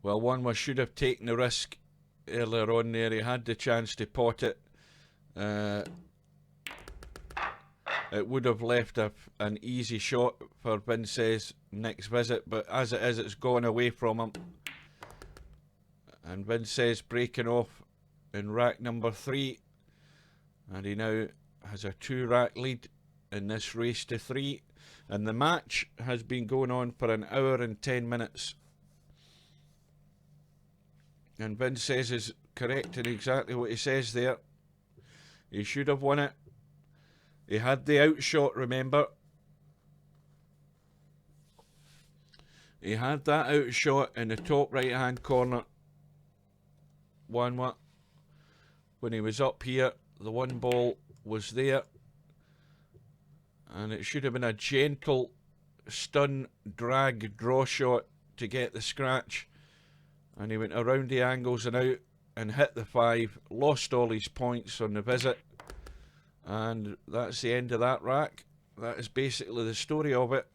Speaker 1: Well, wanwa should have taken the risk earlier on there. He had the chance to pot it. It would have left an easy shot for Vincez's next visit, but as it is, it's gone away from him. And Vincez breaking off in rack number 3. And he now has a 2-rack lead in this race to 3. And the match has been going on for an hour and 10 minutes. And Vincez is correct in exactly what he says there. He should have won it. He had the outshot, remember. He had that outshot in the top right hand corner. Wanwa. When he was up here, the one ball was there. And it should have been a gentle stun, drag, draw shot to get the scratch. And he went around the angles and out and hit the 5, lost all his points on the visit. And that's the end of that rack. That is basically the story of it.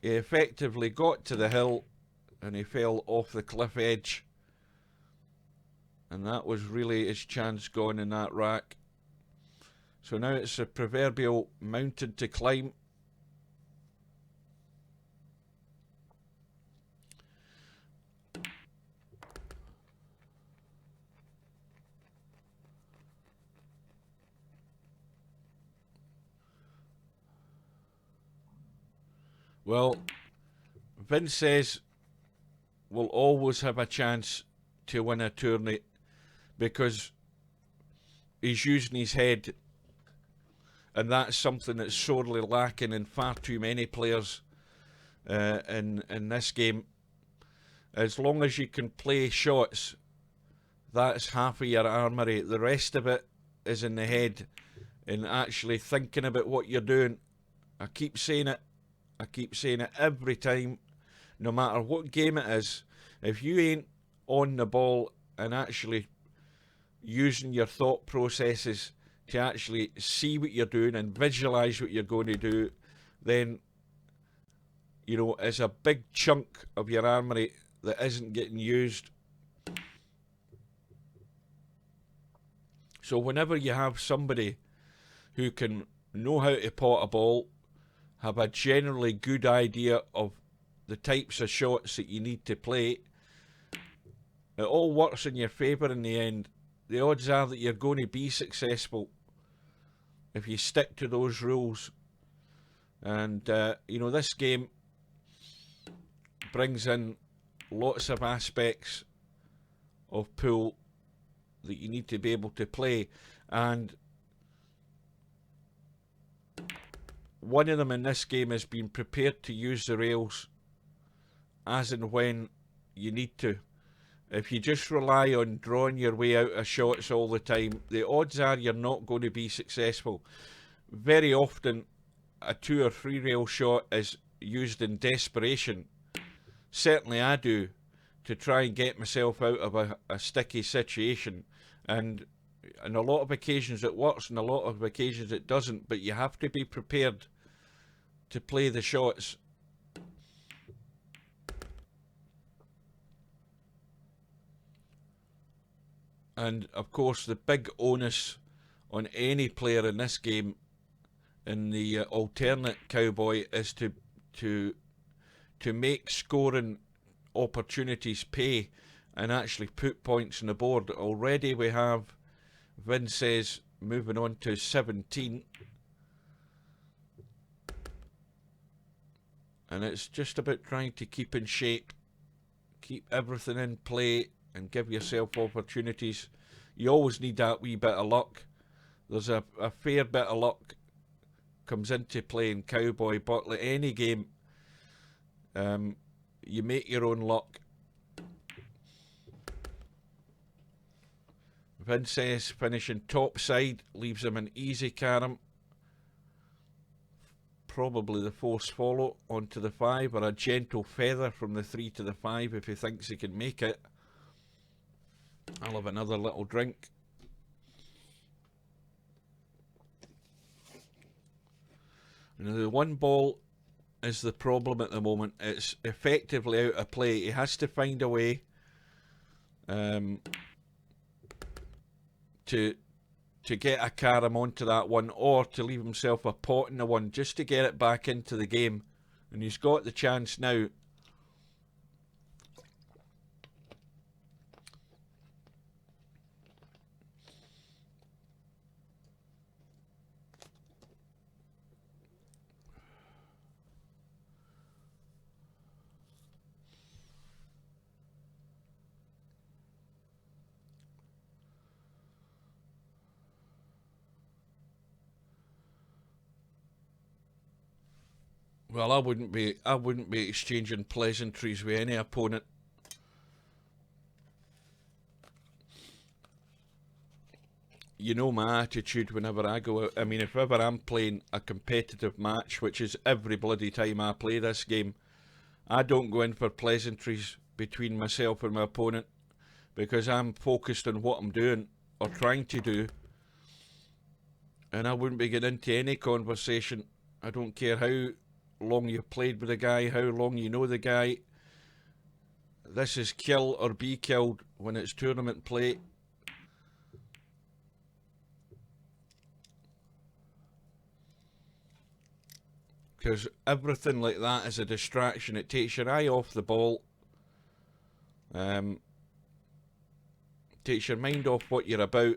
Speaker 1: He effectively got to the hill and he fell off the cliff edge. And that was really his chance gone in that rack. So now it's a proverbial mountain to climb. Well, Vincez will always have a chance to win a tourney, because he's using his head, and that's something that's sorely lacking in far too many players in this game. As long as you can play shots, that's half of your armoury. The rest of it is in the head and actually thinking about what you're doing. I keep saying it. I keep saying it every time, no matter what game it is. If you ain't on the ball and actually using your thought processes to actually see what you're doing and visualise what you're going to do, then, you know, it's a big chunk of your armoury that isn't getting used. So whenever you have somebody who can know how to pot a ball, have a generally good idea of the types of shots that you need to play, it all works in your favour in the end. The odds are that you're going to be successful if you stick to those rules. And, you know, this game brings in lots of aspects of pool that you need to be able to play. And one of them in this game has been prepared to use the rails as and when you need to. If you just rely on drawing your way out of shots all the time, the odds are you're not going to be successful. Very often, a 2 or 3 rail shot is used in desperation. Certainly I do, to try and get myself out of a sticky situation. And on a lot of occasions it works, and a lot of occasions it doesn't, but you have to be prepared to play the shots. And of course the big onus on any player in this game, in the alternate cowboy, is to make scoring opportunities pay and actually put points on the board. Already we have vincez moving on to 17, and it's just about trying to keep in shape, keep everything in play, and give yourself opportunities. You always need that wee bit of luck. There's a fair bit of luck comes into play in cowboy, but like any game, you make your own luck. vincez finishing top side leaves him an easy carom. Probably the force follow onto the 5, or a gentle feather from the 3 to the 5 if he thinks he can make it. I'll have another little drink. Now the 1 ball is the problem at the moment. It's effectively out of play. He has to find a way to get a carom onto that 1, or to leave himself a pot in the 1 just to get it back into the game. And he's got the chance now. Well, I wouldn't be exchanging pleasantries with any opponent. You know my attitude whenever I go out. I mean, if ever I'm playing a competitive match, which is every bloody time I play this game, I don't go in for pleasantries between myself and my opponent, because I'm focused on what I'm doing or trying to do, and I wouldn't be getting into any conversation. I don't care how long you've played with the guy, how long you know the guy. This is kill or be killed when it's tournament play. Because everything like that is a distraction. It takes your eye off the ball. Takes your mind off what you're about.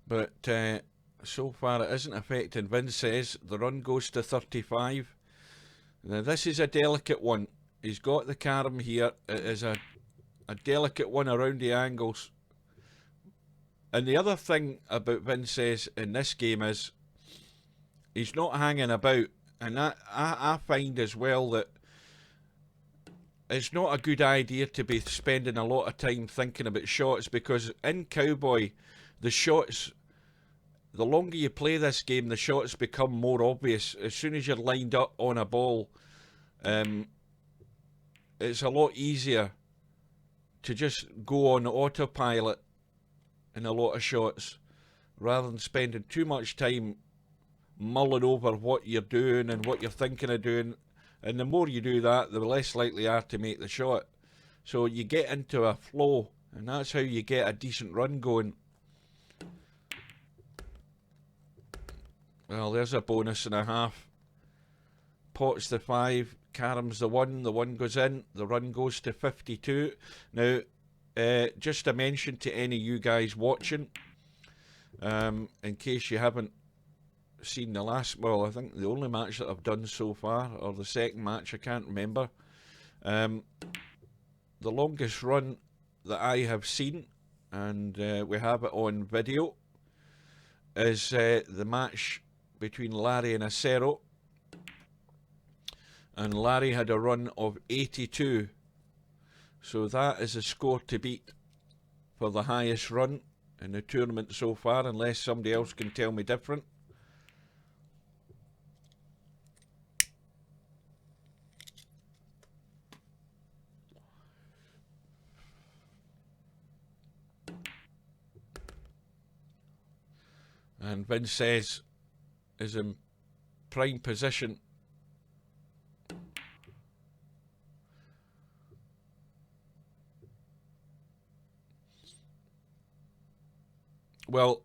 Speaker 1: But so far it isn't affecting vincez. The run goes to 35. Now this is a delicate one. He's got the carom here. It is a delicate one around the angles. And the other thing about vincez in this game is he's not hanging about. And I find as well that it's not a good idea to be spending a lot of time thinking about shots, because in cowboy, the shots, the longer you play this game, the shots become more obvious. As soon as you're lined up on a ball, it's a lot easier to just go on autopilot in a lot of shots, rather than spending too much time mulling over what you're doing and what you're thinking of doing. And the more you do that, the less likely you are to make the shot. So you get into a flow, and that's how you get a decent run going. Well, there's a bonus and a half. Pot's the 5, carom's the 1 goes in, the run goes to 52. Now, just a mention to any of you guys watching, in case you haven't seen the last, well, I think the only match that I've done so far, or the second match, I can't remember. The longest run that I have seen, and we have it on video, is the match between Larry and Acero. And Larry had a run of 82. So that is a score to beat for the highest run in the tournament so far, unless somebody else can tell me different. And Vincez is in prime position. Well,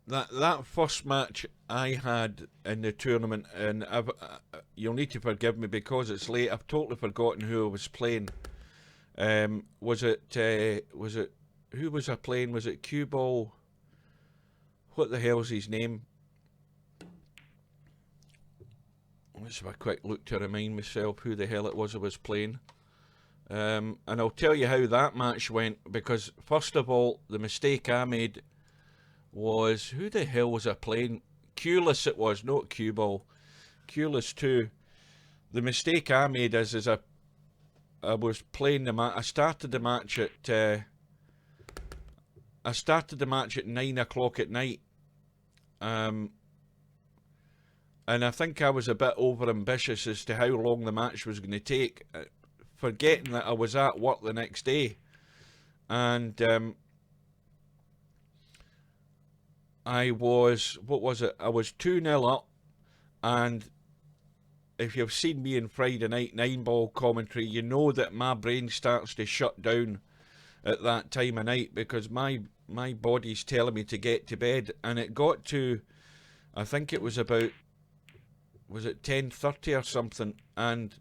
Speaker 1: that first match I had in the tournament, and you'll need to forgive me because it's late. I've totally forgotten who I was playing. Was it who was I playing? Was it Cue Ball? What the hell's his name? Let's have a quick look to remind myself who the hell it was I was playing. And I'll tell you how that match went, because first of all, the mistake I made was, who the hell was I playing? Cueless it was, not Cue Ball. Cueless 2. The mistake I made is I was playing the match. I started the match at 9 o'clock at night. And I think I was a bit over ambitious as to how long the match was going to take, forgetting that I was at work the next day. And I was, what was it? I was 2-0 up, and if you've seen me in Friday night 9-ball commentary, you know that my brain starts to shut down at that time of night, because my body's telling me to get to bed. And it got to, I think it was about, was it 10:30 or something, and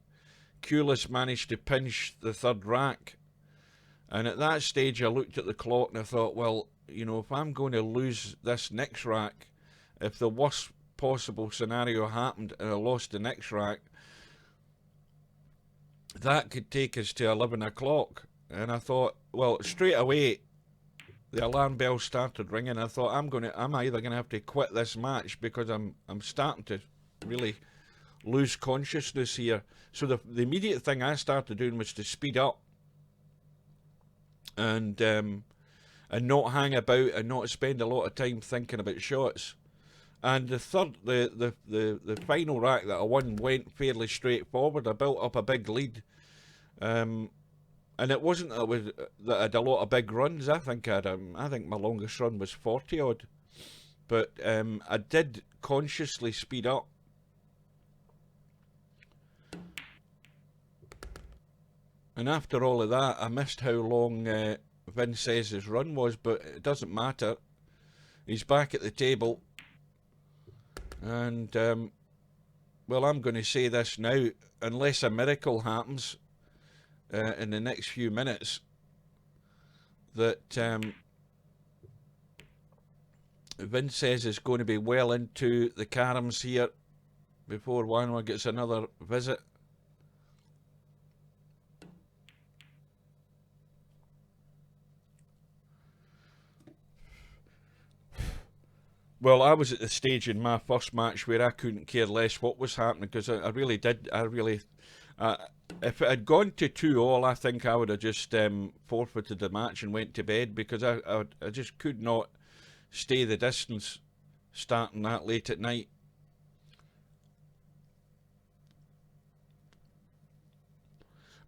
Speaker 1: Cueless managed to pinch the third rack. And at that stage I looked at the clock and I thought, well, you know, if I'm going to lose this next rack, if the worst possible scenario happened and I lost the next rack, that could take us to 11 o'clock. And I thought, well, straight away the alarm bell started ringing. I thought, I'm either gonna have to quit this match, because I'm starting to really lose consciousness here. So the immediate thing I started doing was to speed up and not hang about and not spend a lot of time thinking about shots. And the final rack that I won went fairly straightforward. I built up a big lead, and it wasn't that I had a lot of big runs. I think my longest run was 40 odd, but I did consciously speed up. And after all of that, I missed how long Vincez's run was, but it doesn't matter. He's back at the table. And, well, I'm going to say this now. Unless a miracle happens in the next few minutes, that Vincez is going to be well into the caroms here before wanwa gets another visit. Well, I was at the stage in my first match where I couldn't care less what was happening, because I really did. If it had gone to 2-2, I think I would have just forfeited the match and went to bed, because I just could not stay the distance starting that late at night.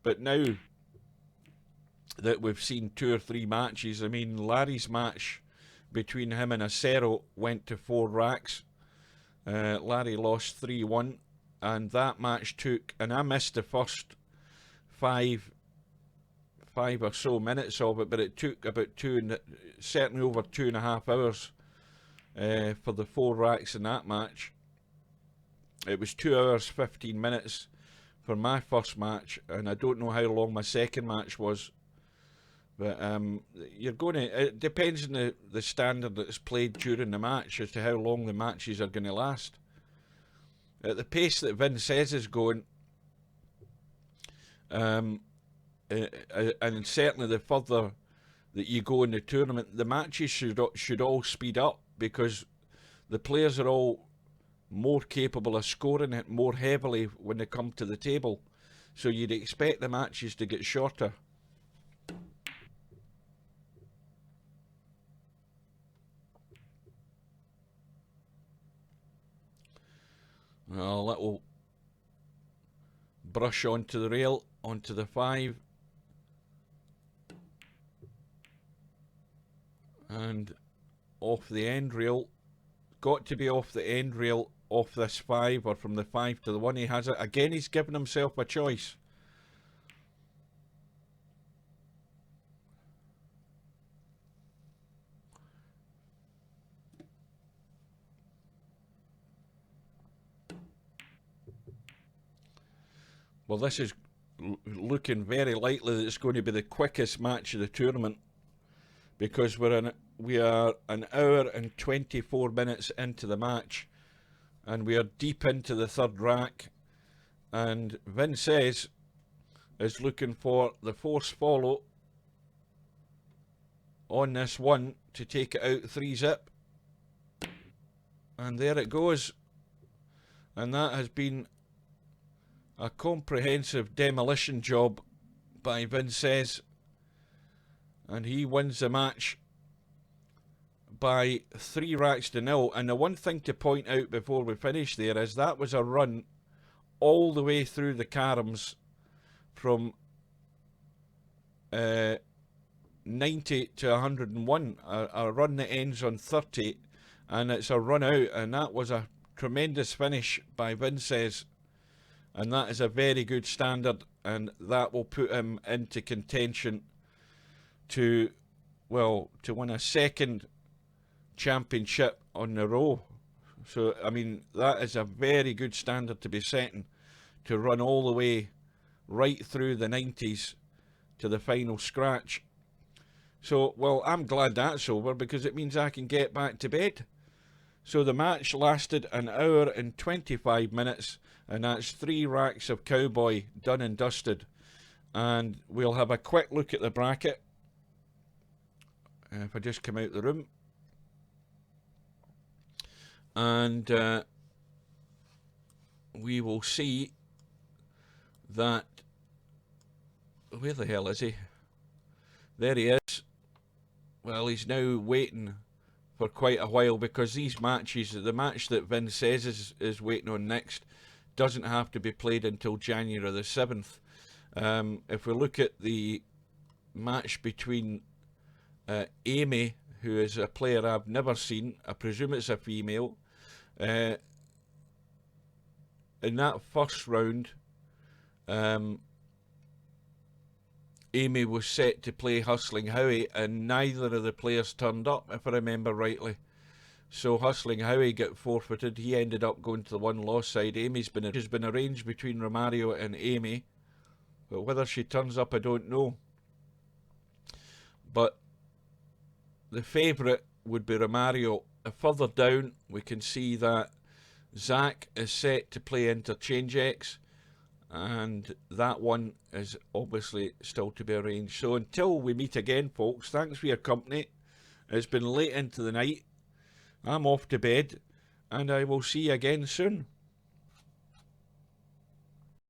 Speaker 1: But now that we've seen 2 or 3 matches, I mean, Larry's match between him and Acero went to 4 racks. Larry lost 3-1, and that match took, and I missed the first five or so minutes of it, but it took about certainly over 2.5 hours for the 4 racks in that match. It was 2 hours 15 minutes for my first match, and I don't know how long my second match was. But it depends on the standard that's played during the match as to how long the matches are going to last. At the pace that Vincez is going, and certainly the further that you go in the tournament, the matches should all speed up. because the players are all more capable of scoring it more heavily when they come to the table. So you'd expect the matches to get shorter. A little brush onto the rail, onto the 5. And off the end rail. Got to be off the end rail, off this 5, or from the 5 to the 1. He has it. Again, he's given himself a choice. Well, this is looking very likely that it's going to be the quickest match of the tournament, because we are an hour and 24 minutes into the match, and we are deep into the third rack, and Vincez is looking for the force follow on this one to take it out 3-zip, and there it goes. And that has been a comprehensive demolition job by Vincez, and he wins the match by 3 racks to 0. And the one thing to point out before we finish there is that was a run all the way through the caroms from 90 to 101, a run that ends on 30, and it's a run out, and that was a tremendous finish by Vincez. And that is a very good standard, and that will put him into contention to win a second championship on the row. So, I mean, that is a very good standard to be setting, to run all the way right through the 90s to the final scratch. So, well, I'm glad that's over, because it means I can get back to bed. So the match lasted an hour and 25 minutes, and that's 3 racks of Cowboy done and dusted. And we'll have a quick look at the bracket. If I just come out the room. And we will see that... Where the hell is he? There he is. Well, he's now waiting for quite a while, because these matches, the match that Vincez is waiting on next, doesn't have to be played until January the 7th. If we look at the match between Amy, who is a player I've never seen, I presume it's a female, in that first round, Amy was set to play Hustling Howie, and neither of the players turned up, if I remember rightly. So Hustling Howie got forfeited. He ended up going to the one-loss side. Amy's been arranged between Romario and Amy, but whether she turns up, I don't know. But the favourite would be Romario. Further down, we can see that Zach is set to play Interchange X, and that one is obviously still to be arranged. So until we meet again, folks, thanks for your company. It's been late into the night. I'm off to bed, and I will see you again soon.